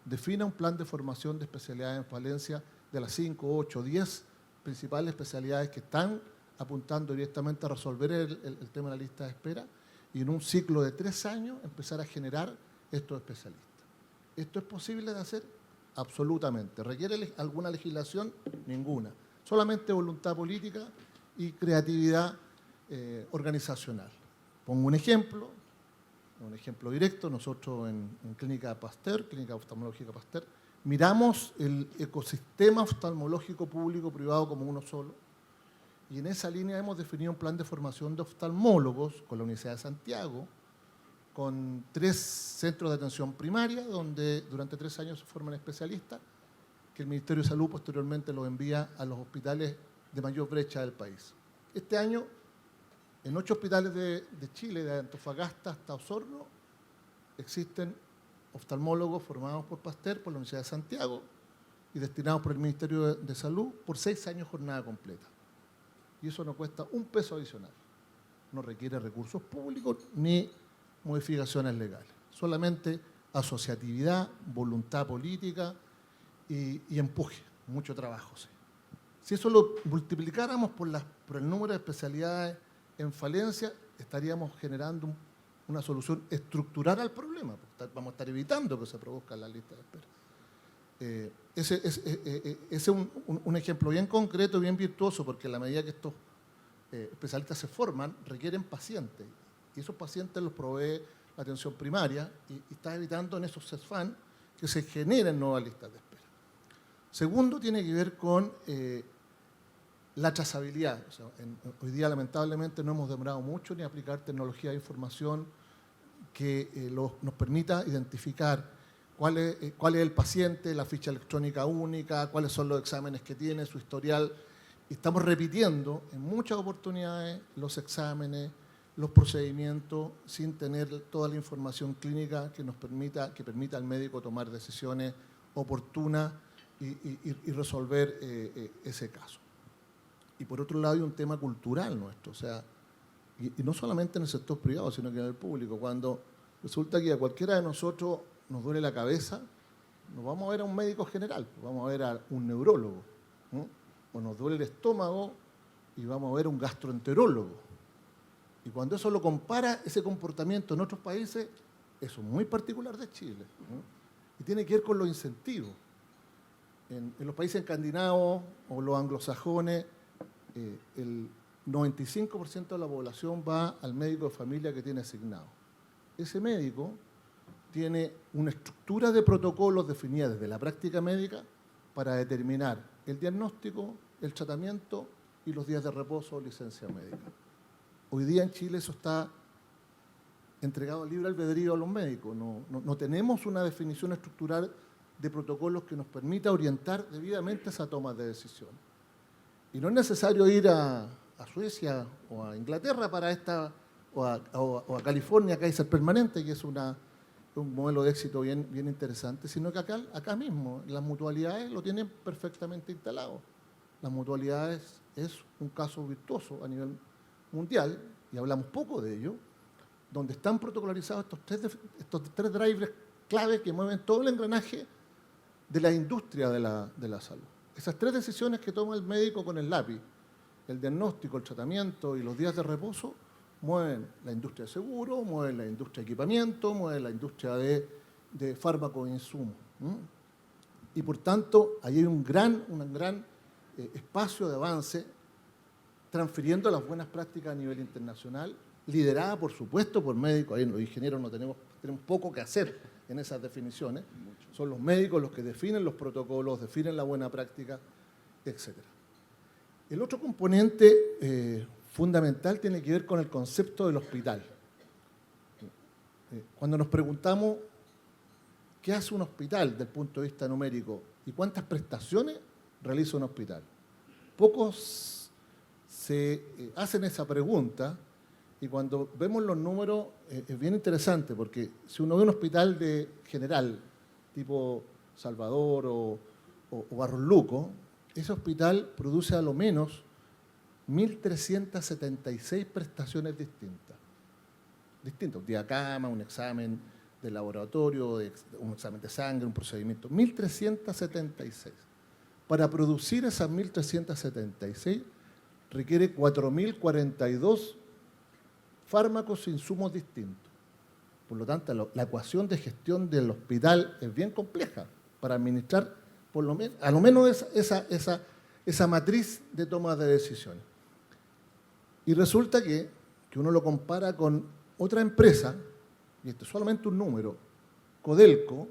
defina un plan de formación de especialidades en falencia de las 5, 8, 10 principales especialidades que están apuntando directamente a resolver el tema de la lista de espera, y en un ciclo de 3 años empezar a generar estos especialistas. ¿Esto es posible de hacer? Absolutamente. ¿Requiere alguna legislación? Ninguna. Solamente voluntad política y creatividad organizacional. Pongo un ejemplo directo. Nosotros en Clínica Pasteur, Clínica Oftalmológica Pasteur, miramos el ecosistema oftalmológico público-privado como uno solo, y en esa línea hemos definido un plan de formación de oftalmólogos con la Universidad de Santiago, con 3 centros de atención primaria, donde durante 3 años se forman especialistas, que el Ministerio de Salud posteriormente los envía a los hospitales de mayor brecha del país. Este año, en 8 hospitales de Chile, de Antofagasta hasta Osorno, existen oftalmólogos formados por Pasteur, por la Universidad de Santiago, y destinados por el Ministerio de Salud por 6 años jornada completa. Y eso no cuesta un peso adicional. No requiere recursos públicos ni modificaciones legales. Solamente asociatividad, voluntad política y empuje. Mucho trabajo, sí. Si eso lo multiplicáramos por el número de especialidades en falencia, estaríamos generando una solución estructural al problema. Vamos a estar evitando que se produzca la lista de espera. Ese es un ejemplo bien concreto, bien virtuoso, porque a la medida que estos especialistas se forman, requieren pacientes. Y esos pacientes los provee la atención primaria y está evitando en esos CESFAN que se generen nuevas listas de espera. Segundo, tiene que ver con la trazabilidad. O sea, hoy día, lamentablemente, no hemos demorado mucho ni aplicar tecnología de información que nos permita identificar cuál es el paciente, la ficha electrónica única, cuáles son los exámenes que tiene, su historial. Y estamos repitiendo en muchas oportunidades los exámenes, los procedimientos, sin tener toda la información clínica que permita al médico tomar decisiones oportunas y resolver ese caso. Y por otro lado hay un tema cultural nuestro, o sea, y no solamente en el sector privado, sino que en el público. Cuando resulta que a cualquiera de nosotros nos duele la cabeza, nos vamos a ver a un médico general, vamos a ver a un neurólogo, ¿no? O nos duele el estómago y vamos a ver a un gastroenterólogo. Y cuando eso lo compara, ese comportamiento en otros países, eso es muy particular de Chile, ¿no? Y tiene que ver con los incentivos. En los países escandinavos o los anglosajones, el 95% de la población va al médico de familia que tiene asignado. Ese médico tiene una estructura de protocolos definida desde la práctica médica para determinar el diagnóstico, el tratamiento y los días de reposo o licencia médica. Hoy día en Chile eso está entregado al libre albedrío a los médicos. No tenemos una definición estructural de protocolos que nos permita orientar debidamente esa toma de decisiones. Y no es necesario ir a Suecia o a Inglaterra para o a California, Kaiser Permanente, que es un modelo de éxito bien interesante, sino que acá mismo las mutualidades lo tienen perfectamente instalado. Las mutualidades es un caso virtuoso a nivel mundial, y hablamos poco de ello, donde están protocolarizados estos tres drivers clave que mueven todo el engranaje de la industria de la salud. Esas tres decisiones que toma el médico con el lápiz, el diagnóstico, el tratamiento y los días de reposo, mueven la industria de seguro, mueven la industria de equipamiento, mueven la industria de fármacos e insumos. Y por tanto, ahí hay un gran espacio de avance, transfiriendo las buenas prácticas a nivel internacional, liderada, por supuesto, por médicos. Ahí los ingenieros tenemos poco que hacer en esas definiciones. Son los médicos los que definen los protocolos, definen la buena práctica, etc. El otro componente fundamental tiene que ver con el concepto del hospital. Cuando nos preguntamos qué hace un hospital desde el punto de vista numérico y cuántas prestaciones realiza un hospital, pocos se hacen esa pregunta, y cuando vemos los números es bien interesante, porque si uno ve un hospital de general, tipo Salvador o Barros Luco, ese hospital produce a lo menos 1.376 prestaciones distintas. Un día cama, un examen de laboratorio, un examen de sangre, un procedimiento. 1.376. Para producir esas 1.376 requiere 4.042 fármacos e insumos distintos. Por lo tanto, la ecuación de gestión del hospital es bien compleja para administrar a lo menos esa matriz de toma de decisiones. Y resulta que uno lo compara con otra empresa, y esto es solamente un número. Codelco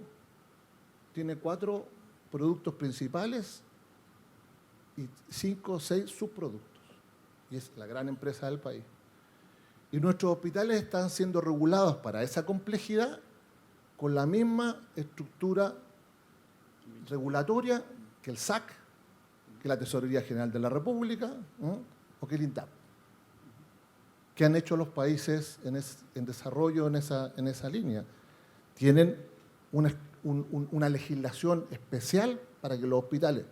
tiene 4 productos principales y 5 o 6 subproductos, y es la gran empresa del país. Y nuestros hospitales están siendo regulados para esa complejidad con la misma estructura regulatoria que el SAC, que la Tesorería General de la República, ¿no? O que el INTAP, que han hecho los países en desarrollo en esa línea. Tienen una legislación especial para que los hospitales,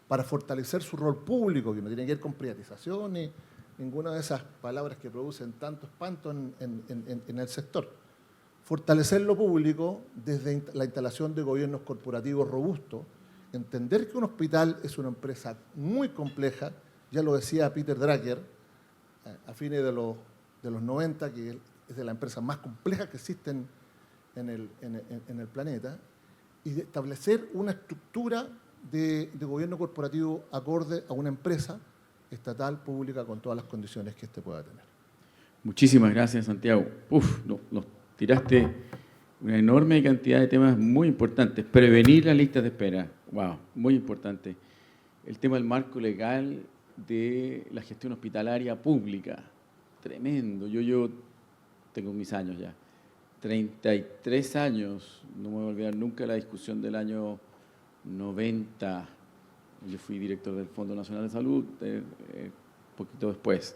para fortalecer su rol público, que no tiene que ver con privatización ni ninguna de esas palabras que producen tanto espanto en el sector. Fortalecer lo público desde la instalación de gobiernos corporativos robustos, entender que un hospital es una empresa muy compleja, ya lo decía Peter Drucker a fines de los 90, que es de las empresas más complejas que existen en el planeta, y de establecer una estructura de gobierno corporativo acorde a una empresa estatal, pública, con todas las condiciones que éste pueda tener. Muchísimas gracias, Santiago. Nos tiraste una enorme cantidad de temas muy importantes. Prevenir las listas de espera. Wow, muy importante. El tema del marco legal de la gestión hospitalaria pública. Tremendo. Yo tengo mis años ya. 33 años, no me voy a olvidar nunca la discusión del año 90, yo fui director del Fondo Nacional de Salud, poquito después.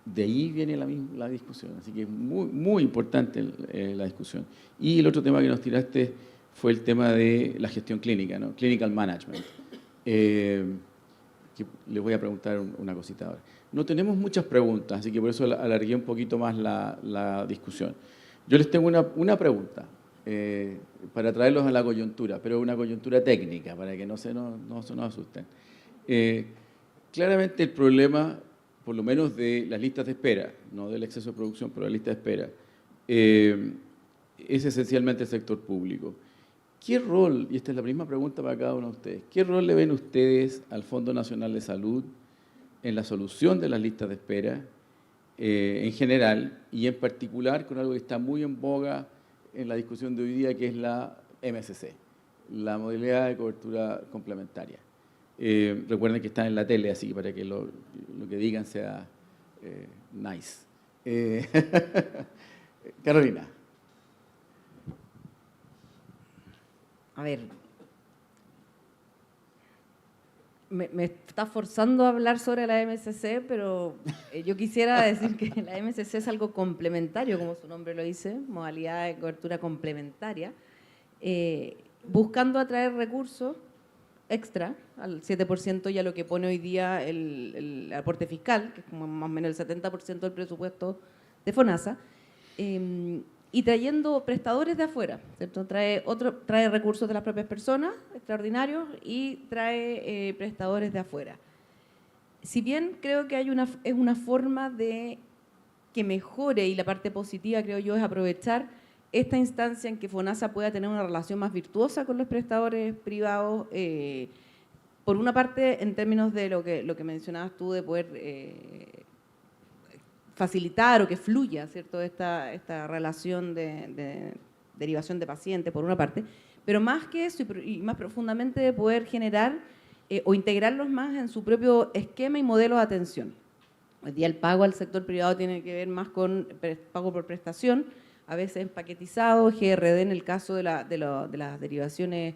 De ahí viene la discusión, así que es muy, muy importante la discusión. Y el otro tema que nos tiraste fue el tema de la gestión clínica, ¿no? Clinical Management. Que les voy a preguntar una cosita ahora. No tenemos muchas preguntas, así que por eso alargué un poquito más la discusión. Yo les tengo una pregunta para traerlos a la coyuntura, pero una coyuntura técnica, para que no se nos asusten. Claramente el problema, por lo menos de las listas de espera, no del exceso de producción, pero la lista de espera, es esencialmente el sector público. ¿Qué rol, y esta es la misma pregunta para cada uno de ustedes, qué rol le ven ustedes al Fondo Nacional de Salud en la solución de las listas de espera en general y en particular con algo que está muy en boga en la discusión de hoy día, que es la MSC, la modalidad de cobertura complementaria? Recuerden que están en la tele, así que para que lo que digan sea nice. Carolina. A ver, me está forzando a hablar sobre la MSC, pero yo quisiera decir que la MSC es algo complementario, como su nombre lo dice, modalidad de cobertura complementaria, buscando atraer recursos extra al 7% y a lo que pone hoy día el aporte fiscal, que es como más o menos el 70% del presupuesto de FONASA, y trayendo prestadores de afuera, ¿cierto? Trae recursos de las propias personas, extraordinarios, y trae prestadores de afuera. Si bien creo que es una forma de que mejore, y la parte positiva creo yo es aprovechar esta instancia en que FONASA pueda tener una relación más virtuosa con los prestadores privados, por una parte en términos de lo que mencionabas tú, de poder facilitar o que fluya, ¿cierto?, esta relación de derivación de pacientes, por una parte, pero más que eso y más profundamente de poder generar o integrarlos más en su propio esquema y modelo de atención. Hoy día el pago al sector privado tiene que ver más con pago por prestación, a veces paquetizado, GRD en el caso de las derivaciones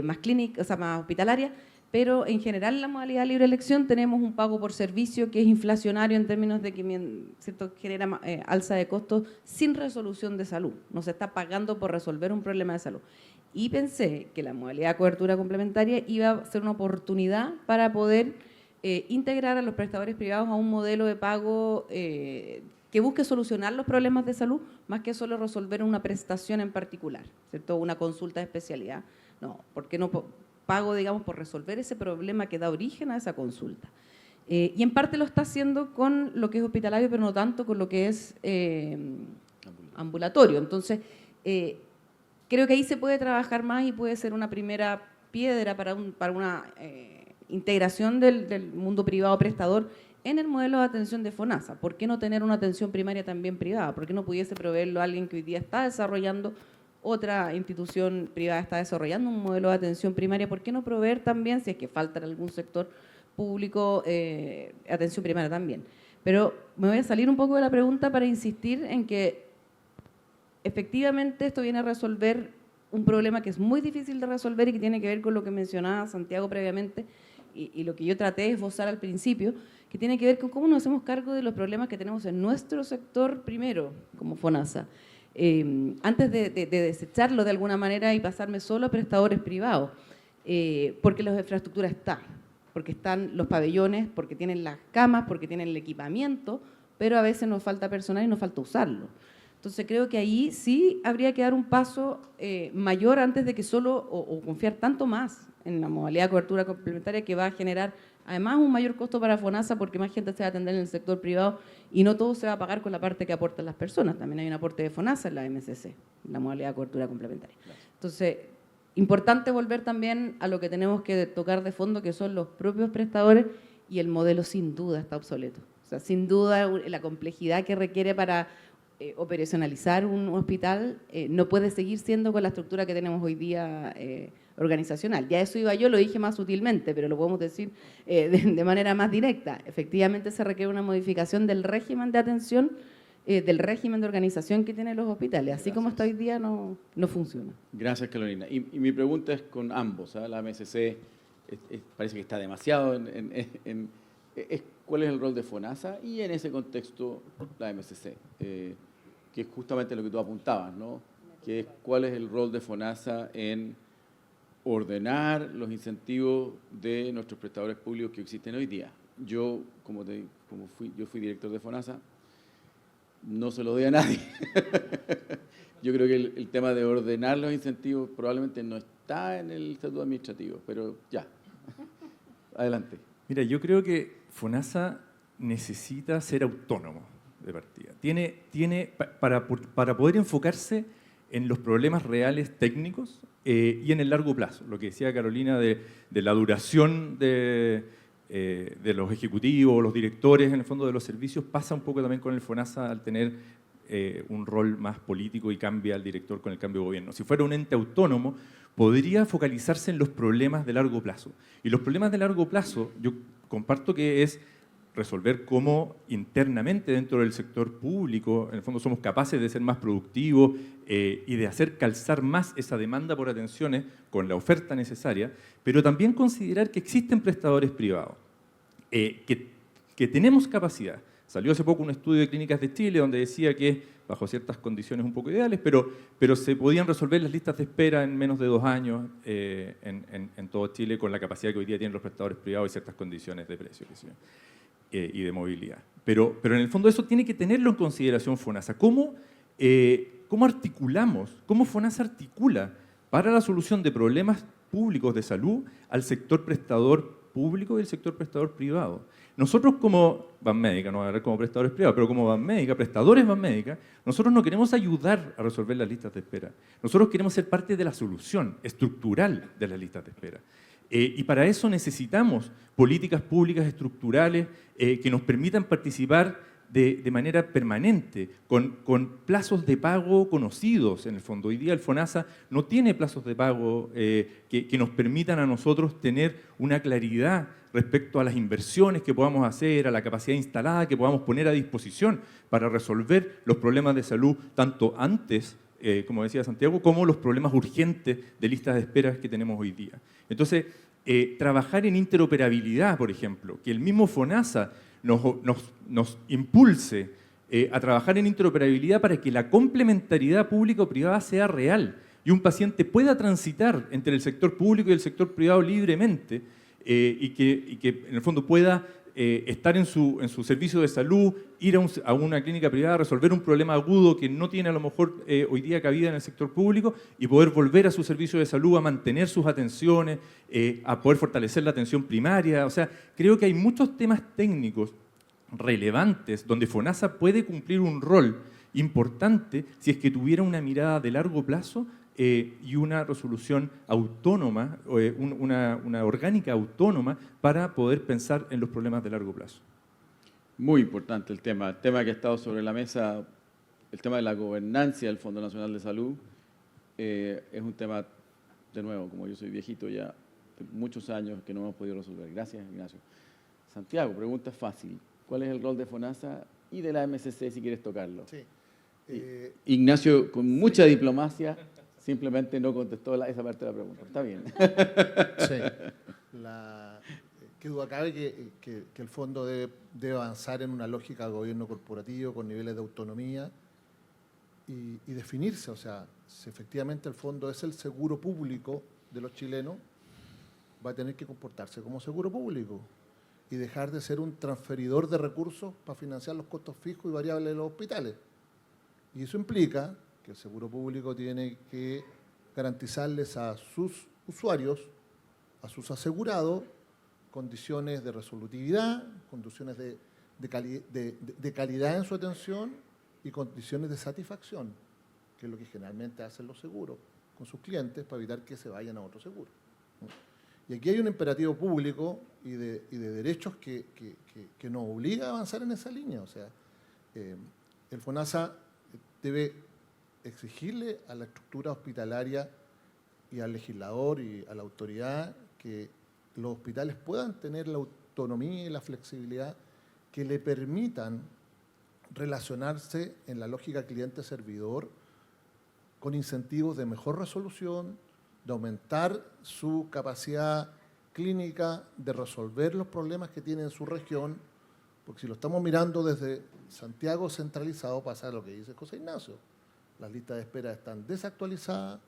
más clínicas, o sea, más hospitalarias, pero en general en la modalidad de libre elección tenemos un pago por servicio que es inflacionario en términos de que, ¿cierto?, genera alza de costos sin resolución de salud. No se está pagando por resolver un problema de salud. Y pensé que la modalidad de cobertura complementaria iba a ser una oportunidad para poder integrar a los prestadores privados a un modelo de pago que busque solucionar los problemas de salud más que solo resolver una prestación en particular, ¿cierto?, una consulta de especialidad. No, ¿por qué no pago, digamos, por resolver ese problema que da origen a esa consulta? Y en parte lo está haciendo con lo que es hospitalario, pero no tanto con lo que es ambulatorio. Entonces, creo que ahí se puede trabajar más y puede ser una primera piedra para una integración del mundo privado prestador en el modelo de atención de FONASA. ¿Por qué no tener una atención primaria también privada? ¿Por qué no pudiese proveerlo a alguien que hoy día está desarrollando, otra institución privada está desarrollando un modelo de atención primaria? ¿Por qué no proveer también, si es que falta en algún sector público, atención primaria también? Pero me voy a salir un poco de la pregunta para insistir en que efectivamente esto viene a resolver un problema que es muy difícil de resolver y que tiene que ver con lo que mencionaba Santiago previamente y lo que yo traté de esbozar al principio, que tiene que ver con cómo nos hacemos cargo de los problemas que tenemos en nuestro sector primero, como FONASA. Antes de desecharlo de alguna manera y pasarme solo a prestadores privados, porque la infraestructura está, porque están los pabellones, porque tienen las camas, porque tienen el equipamiento, pero a veces nos falta personal y nos falta usarlo. Entonces creo que ahí sí habría que dar un paso mayor antes de que solo, o confiar tanto más en la modalidad de cobertura complementaria, que va a generar además un mayor costo para FONASA porque más gente se va a atender en el sector privado y no todo se va a pagar con la parte que aportan las personas. También hay un aporte de FONASA en la MSC, en la modalidad de cobertura complementaria. Entonces, importante volver también a lo que tenemos que tocar de fondo, que son los propios prestadores, y el modelo sin duda está obsoleto. O sea, sin duda la complejidad que requiere para operacionalizar un hospital no puede seguir siendo con la estructura que tenemos hoy día organizacional. Ya eso iba yo, lo dije más sutilmente, pero lo podemos decir de manera más directa. Efectivamente se requiere una modificación del régimen de atención del régimen de organización que tienen los hospitales. Así como está hoy día no funciona. Gracias, Carolina. Y mi pregunta es con ambos. La MSC parece que está demasiado ¿cuál es el rol de FONASA? Y en ese contexto, la MSC, que es justamente lo que tú apuntabas, ¿no? Que es cuál es el rol de FONASA en ordenar los incentivos de nuestros prestadores públicos que existen hoy día. Yo, yo fui director de FONASA, no se lo doy a nadie. Yo creo que el tema de ordenar los incentivos probablemente no está en el estatuto administrativo, pero ya. Adelante. Mira, yo creo que FONASA necesita ser autónomo de partida. Para poder enfocarse en los problemas reales técnicos y en el largo plazo. Lo que decía Carolina de la duración de los ejecutivos, los directores, en el fondo de los servicios, pasa un poco también con el FONASA al tener un rol más político y cambia el director con el cambio de gobierno. Si fuera un ente autónomo, podría focalizarse en los problemas de largo plazo. Y los problemas de largo plazo, yo comparto que es resolver cómo internamente dentro del sector público, en el fondo somos capaces de ser más productivos y de hacer calzar más esa demanda por atenciones con la oferta necesaria, pero también considerar que existen prestadores privados, que tenemos capacidad. Salió hace poco un estudio de Clínicas de Chile donde decía que, bajo ciertas condiciones un poco ideales, pero se podían resolver las listas de espera en menos de 2 años en todo Chile con la capacidad que hoy día tienen los prestadores privados y ciertas condiciones de precio y de movilidad. Pero en el fondo eso tiene que tenerlo en consideración FONASA. ¿Cómo articulamos, cómo FONASA articula para la solución de problemas públicos de salud al sector prestador público y el sector prestador privado? Nosotros como Banmédica, no voy a hablar como prestadores privados, pero como Banmédica, prestadores Banmédica, nosotros no queremos ayudar a resolver las listas de espera. Nosotros queremos ser parte de la solución estructural de las listas de espera. Y para eso necesitamos políticas públicas estructurales que nos permitan participar de manera permanente, con plazos de pago conocidos en el fondo. Hoy día el FONASA no tiene plazos de pago que nos permitan a nosotros tener una claridad respecto a las inversiones que podamos hacer, a la capacidad instalada que podamos poner a disposición para resolver los problemas de salud, tanto antes, como decía Santiago, como los problemas urgentes de listas de espera que tenemos hoy día. Entonces, trabajar en interoperabilidad, por ejemplo, que el mismo FONASA nos impulse a trabajar en interoperabilidad para que la complementariedad público-privada sea real y un paciente pueda transitar entre el sector público y el sector privado libremente y que en el fondo pueda estar en su servicio de salud, ir a una clínica privada, resolver un problema agudo que no tiene a lo mejor hoy día cabida en el sector público y poder volver a su servicio de salud, a mantener sus atenciones, a poder fortalecer la atención primaria. O sea, creo que hay muchos temas técnicos relevantes donde FONASA puede cumplir un rol importante si es que tuviera una mirada de largo plazo y una resolución autónoma, una orgánica autónoma para poder pensar en los problemas de largo plazo. Muy importante el tema que ha estado sobre la mesa, el tema de la gobernancia del Fondo Nacional de Salud, es un tema, de nuevo, como yo soy viejito ya, de muchos años que no hemos podido resolver. Gracias, Ignacio. Santiago, pregunta fácil. ¿Cuál es el rol de FONASA y de la MSC si quieres tocarlo? Sí. Ignacio, con mucha diplomacia, simplemente no contestó esa parte de la pregunta. Está bien. Sí. Qué duda cabe que el fondo debe avanzar en una lógica de gobierno corporativo con niveles de autonomía y definirse. O sea, si efectivamente el fondo es el seguro público de los chilenos, va a tener que comportarse como seguro público y dejar de ser un transferidor de recursos para financiar los costos fijos y variables de los hospitales. Y eso implica que el seguro público tiene que garantizarles a sus usuarios, a sus asegurados, condiciones de resolutividad, condiciones de calidad en su atención y condiciones de satisfacción, que es lo que generalmente hacen los seguros con sus clientes para evitar que se vayan a otro seguro. Y aquí hay un imperativo público y de derechos que nos obliga a avanzar en esa línea. O sea, el FONASA debe exigirle a la estructura hospitalaria y al legislador y a la autoridad que los hospitales puedan tener la autonomía y la flexibilidad que le permitan relacionarse en la lógica cliente-servidor con incentivos de mejor resolución, de aumentar su capacidad clínica, de resolver los problemas que tiene en su región, porque si lo estamos mirando desde Santiago centralizado pasa lo que dice José Ignacio. Las listas de espera están desactualizadas,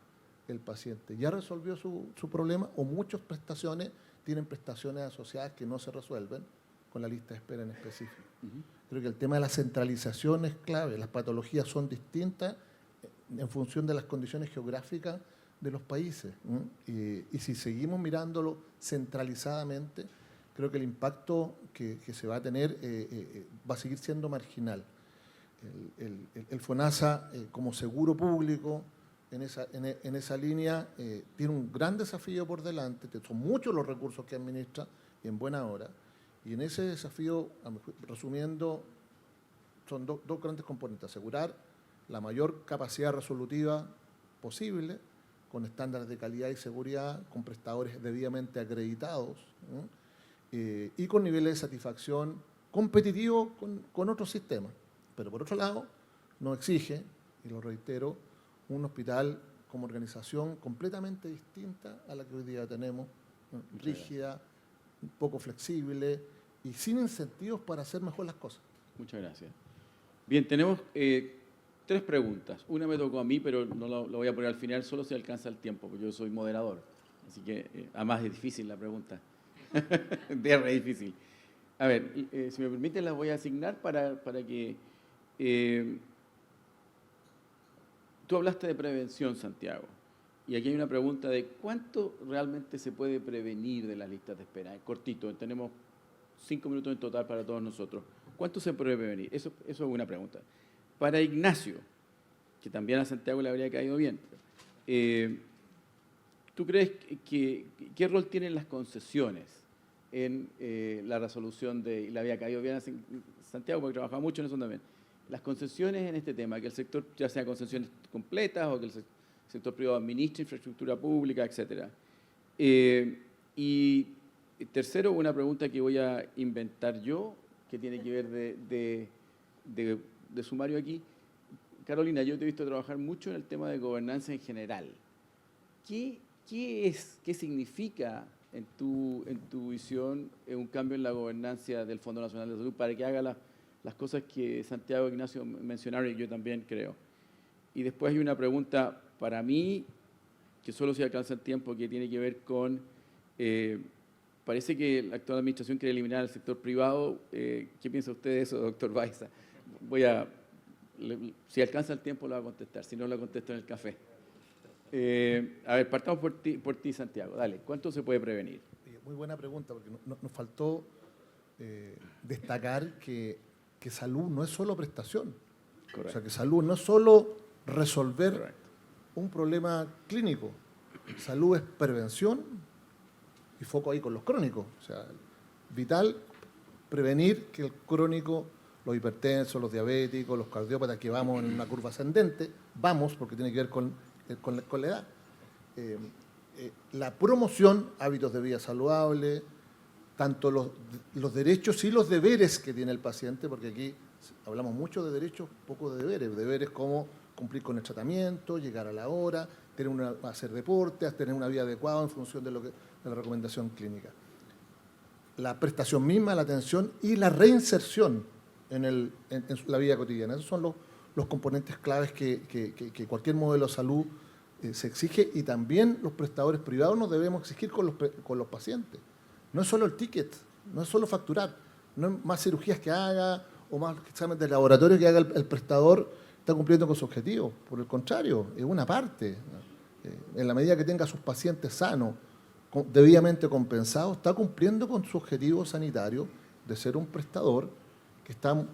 el paciente ya resolvió su problema o muchas prestaciones tienen prestaciones asociadas que no se resuelven con la lista de espera en específico. Creo que el tema de la centralización es clave, las patologías son distintas en función de las condiciones geográficas de los países. Y si seguimos mirándolo centralizadamente, creo que el impacto que se va a tener va a seguir siendo marginal. El FONASA, como seguro público, en esa línea, tiene un gran desafío por delante, son muchos los recursos que administra y en buena hora. Y en ese desafío, resumiendo, son dos grandes componentes: asegurar la mayor capacidad resolutiva posible, con estándares de calidad y seguridad, con prestadores debidamente acreditados, y con niveles de satisfacción competitivos con otros sistemas. Pero por otro lado, nos exige, y lo reitero, un hospital como organización completamente distinta a la que hoy día tenemos, rígida, un poco flexible y sin incentivos para hacer mejor las cosas. Muchas gracias. Bien, tenemos 3 preguntas. Una me tocó a mí, pero no lo voy a poner al final, solo si alcanza el tiempo, porque yo soy moderador. Así que, además es difícil la pregunta. Es re difícil. A ver, si me permiten, las voy a asignar para que... tú hablaste de prevención, Santiago, y aquí hay una pregunta de cuánto realmente se puede prevenir de las listas de espera. Cortito, tenemos 5 minutos en total para todos nosotros. ¿Cuánto se puede prevenir? Eso es una pregunta. Para Ignacio, que también a Santiago le habría caído bien, ¿tú crees qué rol tienen las concesiones en la resolución de, y le había caído bien a Santiago porque trabajaba mucho en eso también, las concesiones en este tema, que el sector, ya sea concesiones completas o que el sector privado administre infraestructura pública, etcétera? Y tercero, una pregunta que voy a inventar yo, que tiene que ver de sumario aquí. Carolina, yo te he visto trabajar mucho en el tema de gobernanza en general. ¿Qué significa en tu visión un cambio en la gobernanza del Fondo Nacional de Salud para que haga las cosas que Santiago e Ignacio mencionaron y yo también creo? Y después hay una pregunta para mí, que solo si alcanza el tiempo, que tiene que ver con, parece que la actual administración quiere eliminar el sector privado. ¿Qué piensa usted de eso, doctor Baiza? Si alcanza el tiempo lo va a contestar, si no lo contesto en el café. A ver, partamos por ti, Santiago. Dale, ¿cuánto se puede prevenir? Muy buena pregunta, porque nos faltó destacar que salud no es solo prestación. Correcto. O sea, que salud no es solo resolver Correcto. Un problema clínico. Salud es prevención y foco ahí con los crónicos. O sea, vital prevenir que el crónico, los hipertensos, los diabéticos, los cardiópatas, que vamos en una curva ascendente, vamos porque tiene que ver con la edad. La promoción, hábitos de vida saludable, tanto los derechos y los deberes que tiene el paciente, porque aquí hablamos mucho de derechos, poco de deberes. Deberes como cumplir con el tratamiento, llegar a la hora, hacer deporte, tener una vida adecuada en función de la recomendación clínica. La prestación misma, la atención y la reinserción en la vida cotidiana. Esos son los componentes claves que cualquier modelo de salud se exige, y también los prestadores privados nos debemos exigir con los pacientes. No es solo el ticket, no es solo facturar, no es más cirugías que haga o más exámenes de laboratorio que haga el prestador, está cumpliendo con su objetivo. Por el contrario, es una parte. En la medida que tenga a sus pacientes sanos, debidamente compensados, está cumpliendo con su objetivo sanitario de ser un prestador que está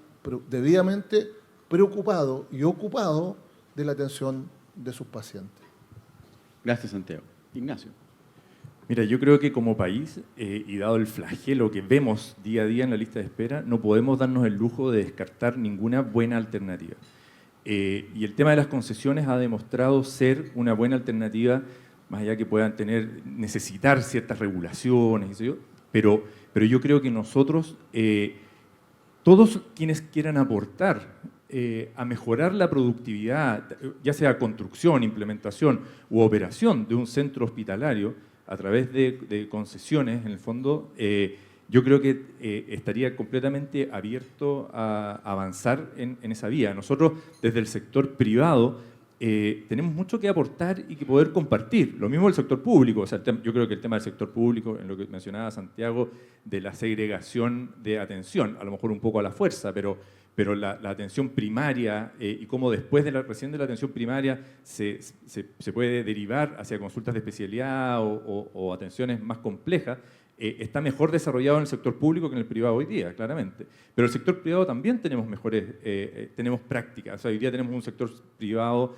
debidamente preocupado y ocupado de la atención de sus pacientes. Gracias, Santiago. Ignacio. Mira, yo creo que como país, y dado el flagelo que vemos día a día en la lista de espera, no podemos darnos el lujo de descartar ninguna buena alternativa. Y el tema de las concesiones ha demostrado ser una buena alternativa, más allá que puedan necesitar ciertas regulaciones, pero yo creo que nosotros todos quienes quieran aportar a mejorar la productividad, ya sea construcción, implementación u operación de un centro hospitalario a través de concesiones, en el fondo, yo creo que estaría completamente abierto a avanzar en esa vía. Nosotros, desde el sector privado, tenemos mucho que aportar y que poder compartir. Lo mismo el sector público. O sea, yo creo que el tema del sector público, en lo que mencionaba Santiago, de la segregación de atención, a lo mejor un poco a la fuerza, pero la atención primaria y cómo después recién de la atención primaria se puede derivar hacia consultas de especialidad o atenciones más complejas, está mejor desarrollado en el sector público que en el privado hoy día, claramente. Pero el sector privado también tenemos tenemos prácticas. O sea, hoy día tenemos un sector privado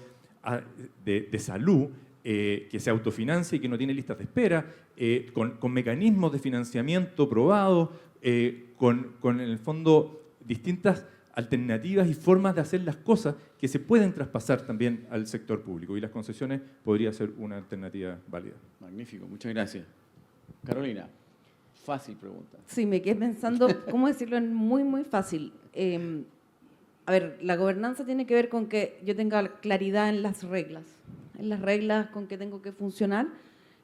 de salud que se autofinancia y que no tiene listas de espera, con mecanismos de financiamiento probados, con en el fondo distintas alternativas y formas de hacer las cosas que se pueden traspasar también al sector público. Y las concesiones podría ser una alternativa válida. Magnífico, muchas gracias. Carolina, fácil pregunta. Sí, me quedé pensando, ¿cómo decirlo? Muy, muy fácil. A ver, la gobernanza tiene que ver con que yo tenga claridad en las reglas con que tengo que funcionar,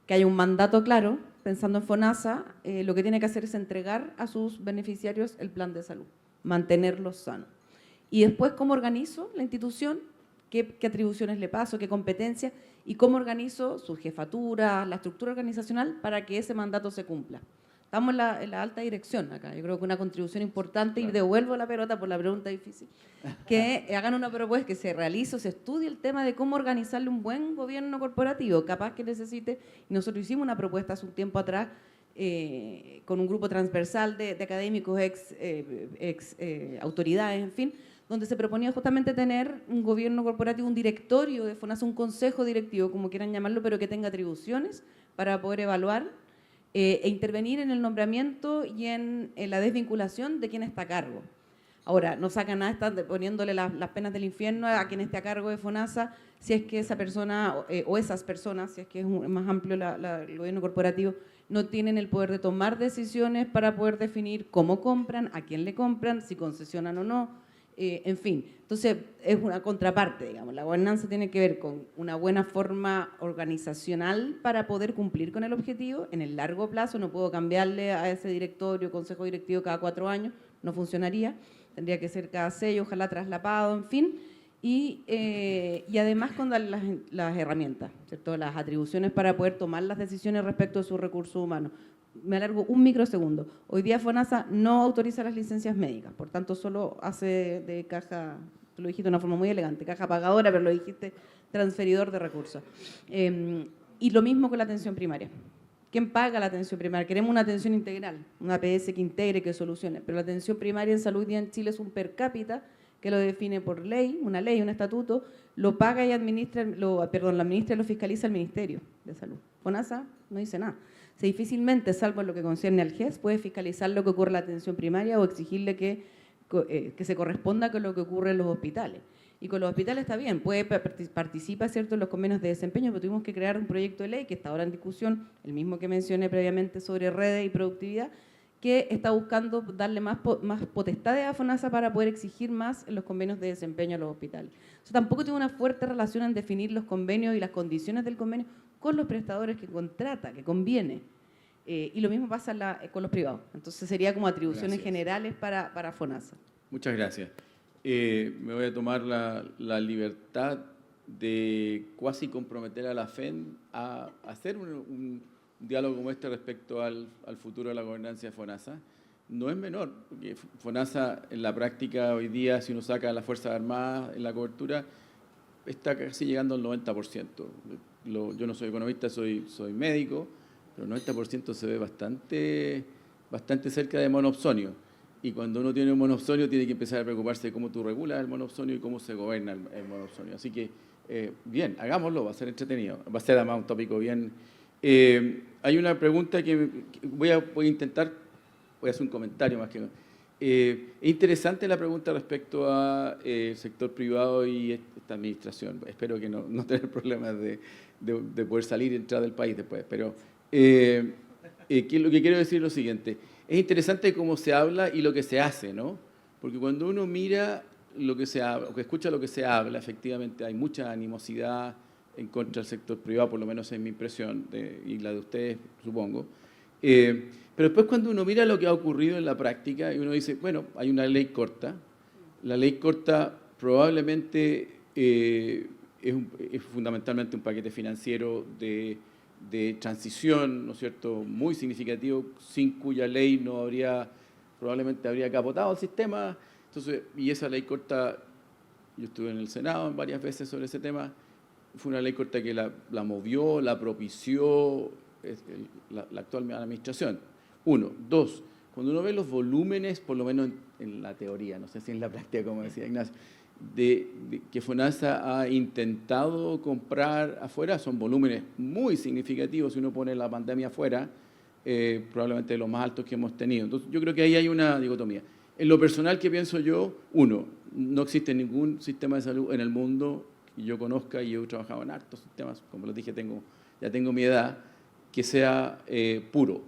que haya un mandato claro, pensando en FONASA, lo que tiene que hacer es entregar a sus beneficiarios el plan de salud, mantenerlos sanos. Y después, ¿cómo organizo la institución? ¿Qué atribuciones le paso? ¿Qué competencias? Y cómo organizo su jefatura, la estructura organizacional para que ese mandato se cumpla. Estamos en la alta dirección acá. Yo creo que una contribución importante, y devuelvo la pelota por la pregunta difícil, que hagan una propuesta, que se realice, se estudie el tema de cómo organizarle un buen gobierno corporativo, capaz que necesite. Y nosotros hicimos una propuesta hace un tiempo atrás con un grupo transversal de académicos, ex autoridades, en fin, donde se proponía justamente tener un gobierno corporativo, un directorio de FONASA, un consejo directivo, como quieran llamarlo, pero que tenga atribuciones para poder evaluar e intervenir en el nombramiento y en la desvinculación de quien está a cargo. Ahora, no saca nada estar poniéndole las penas del infierno a quien esté a cargo de FONASA, si es que esa persona o esas personas, si es que es más amplio el gobierno corporativo, no tienen el poder de tomar decisiones para poder definir cómo compran, a quién le compran, si concesionan o no, en fin. Entonces, es una contraparte, digamos. La gobernanza tiene que ver con una buena forma organizacional para poder cumplir con el objetivo. En el largo plazo no puedo cambiarle a ese directorio, consejo directivo cada 4 años, no funcionaría. Tendría que ser cada 6, ojalá traslapado, en fin. Y además con las herramientas, ¿cierto? Las atribuciones para poder tomar las decisiones respecto de sus recursos humanos. Me alargo un microsegundo. Hoy día FONASA no autoriza las licencias médicas, por tanto solo hace de caja, tú lo dijiste de una forma muy elegante, caja pagadora, pero lo dijiste transferidor de recursos. Y lo mismo con la atención primaria. ¿Quién paga la atención primaria? Queremos una atención integral, una APS que integre, que solucione, pero la atención primaria en salud día en Chile es un per cápita que lo define por ley, un estatuto, lo paga y administra, lo administra y lo fiscaliza el Ministerio de Salud. FONASA no dice nada. O sea, difícilmente, salvo en lo que concierne al GES, puede fiscalizar lo que ocurre en la atención primaria o exigirle que se corresponda con lo que ocurre en los hospitales. Y con los hospitales está bien, participa, ¿cierto?, en los convenios de desempeño, pero tuvimos que crear un proyecto de ley que está ahora en discusión, el mismo que mencioné previamente sobre redes y productividad, que está buscando darle más potestades a FONASA para poder exigir más en los convenios de desempeño a los hospitales. O sea, tampoco tiene una fuerte relación en definir los convenios y las condiciones del convenio con los prestadores que contrata, que conviene. Y lo mismo pasa con los privados. Entonces sería como atribuciones generales para FONASA. Muchas gracias. Me voy a tomar la libertad de cuasi comprometer a la FEN a hacer un diálogo como este respecto al futuro de la gobernanza de FONASA. No es menor, porque FONASA en la práctica hoy día, si uno saca a las Fuerzas Armadas en la cobertura, está casi llegando al 90%. Yo no soy economista, soy médico, pero el 90% se ve bastante cerca de monopsonio. Y cuando uno tiene un monopsonio, tiene que empezar a preocuparse de cómo tú regulas el monopsonio y cómo se gobierna el monopsonio. Así que, bien, hagámoslo, va a ser entretenido. Va a ser además un tópico bien. Hay una pregunta que voy a intentar, voy a hacer un comentario más que... es interesante la pregunta respecto a sector privado y esta administración. Espero que no tener problemas de poder salir y entrar del país después. Pero lo que quiero decir es lo siguiente. Es interesante cómo se habla y lo que se hace, ¿no? Porque cuando uno mira lo que se habla, o que escucha lo que se habla, efectivamente hay mucha animosidad en contra del sector privado, por lo menos es mi impresión, y la de ustedes, supongo. Pero después cuando uno mira lo que ha ocurrido en la práctica, y uno dice, bueno, hay una ley corta. La ley corta probablemente es fundamentalmente un paquete financiero de transición, ¿no es cierto?, muy significativo, sin cuya ley no habría, probablemente habría capotado el sistema. Entonces, y esa ley corta, yo estuve en el Senado varias veces sobre ese tema, fue una ley corta que la movió, la propició la actual administración. Uno. Dos, cuando uno ve los volúmenes, por lo menos en la teoría, no sé si en la práctica, como decía Ignacio, que FONASA ha intentado comprar afuera, son volúmenes muy significativos. Si uno pone la pandemia afuera, probablemente de los más altos que hemos tenido. Entonces, yo creo que ahí hay una dicotomía. En lo personal, ¿qué pienso yo? Uno, no existe ningún sistema de salud en el mundo que yo conozca, y yo he trabajado en hartos sistemas, como les dije, ya tengo mi edad, que sea puro,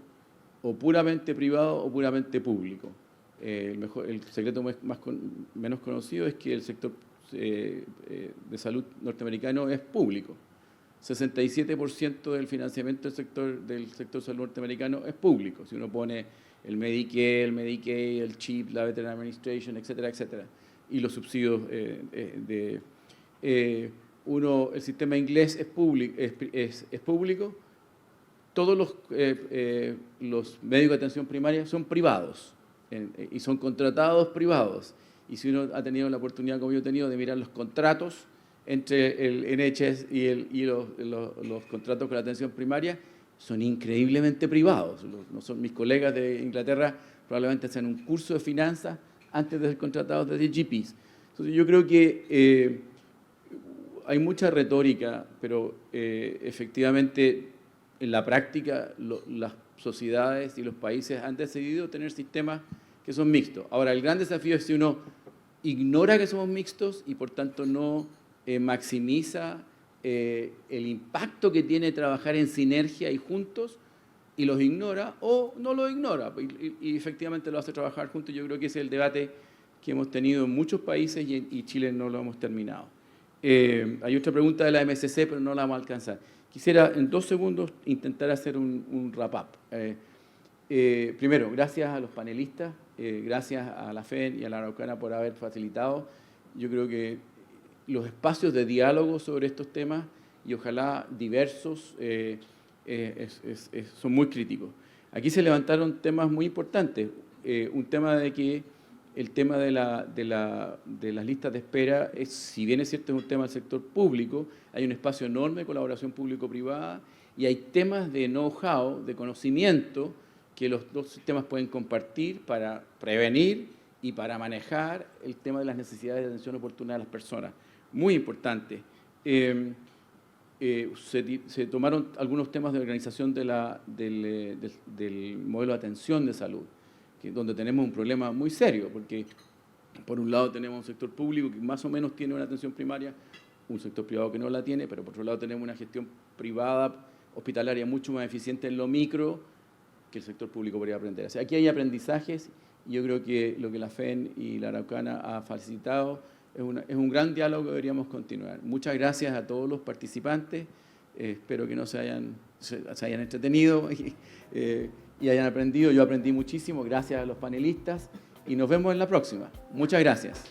o puramente privado o puramente público. El secreto menos conocido es que el sector de salud norteamericano es público. 67% del financiamiento del sector salud norteamericano es público. Si uno pone el Medicare, el Medicaid, el CHIP, la Veterans Administration, etcétera, etcétera, y los subsidios el sistema inglés es público. Todos los médicos de atención primaria son privados y son contratados privados. Y si uno ha tenido la oportunidad, como yo he tenido, de mirar los contratos entre el NHS y los contratos con la atención primaria, son increíblemente privados. Mis colegas de Inglaterra probablemente hacen un curso de finanzas antes de ser contratados desde GPs. Entonces yo creo que hay mucha retórica, pero efectivamente en la práctica las sociedades y los países han decidido tener sistemas que son mixtos. Ahora, el gran desafío es si uno ignora que somos mixtos y por tanto no maximiza el impacto que tiene trabajar en sinergia y juntos, y los ignora, o no lo ignora y efectivamente lo hace trabajar juntos. Yo creo que ese es el debate que hemos tenido en muchos países y Chile no lo hemos terminado. Hay otra pregunta de la MSC, pero no la vamos a alcanzar. Quisiera en 2 segundos intentar hacer un wrap-up. Primero, gracias a los panelistas, gracias a la FEN y a la Araucana por haber facilitado. Yo creo que los espacios de diálogo sobre estos temas, y ojalá diversos, son muy críticos. Aquí se levantaron temas muy importantes. Un tema de que el tema de las listas de espera, si bien es cierto, es un tema del sector público, hay un espacio enorme de colaboración público-privada y hay temas de know-how, de conocimiento, que los dos sistemas pueden compartir para prevenir y para manejar el tema de las necesidades de atención oportuna de las personas. Muy importante. Se tomaron algunos temas de organización del modelo de atención de salud, donde tenemos un problema muy serio, porque por un lado tenemos un sector público que más o menos tiene una atención primaria, un sector privado que no la tiene, pero por otro lado tenemos una gestión privada hospitalaria mucho más eficiente en lo micro que el sector público podría aprender. O sea, aquí hay aprendizajes y yo creo que lo que la FEN y la Araucana ha facilitado es un gran diálogo que deberíamos continuar. Muchas gracias a todos los participantes, espero que se hayan entretenido y hayan aprendido. Yo aprendí muchísimo, gracias a los panelistas, y nos vemos en la próxima. Muchas gracias.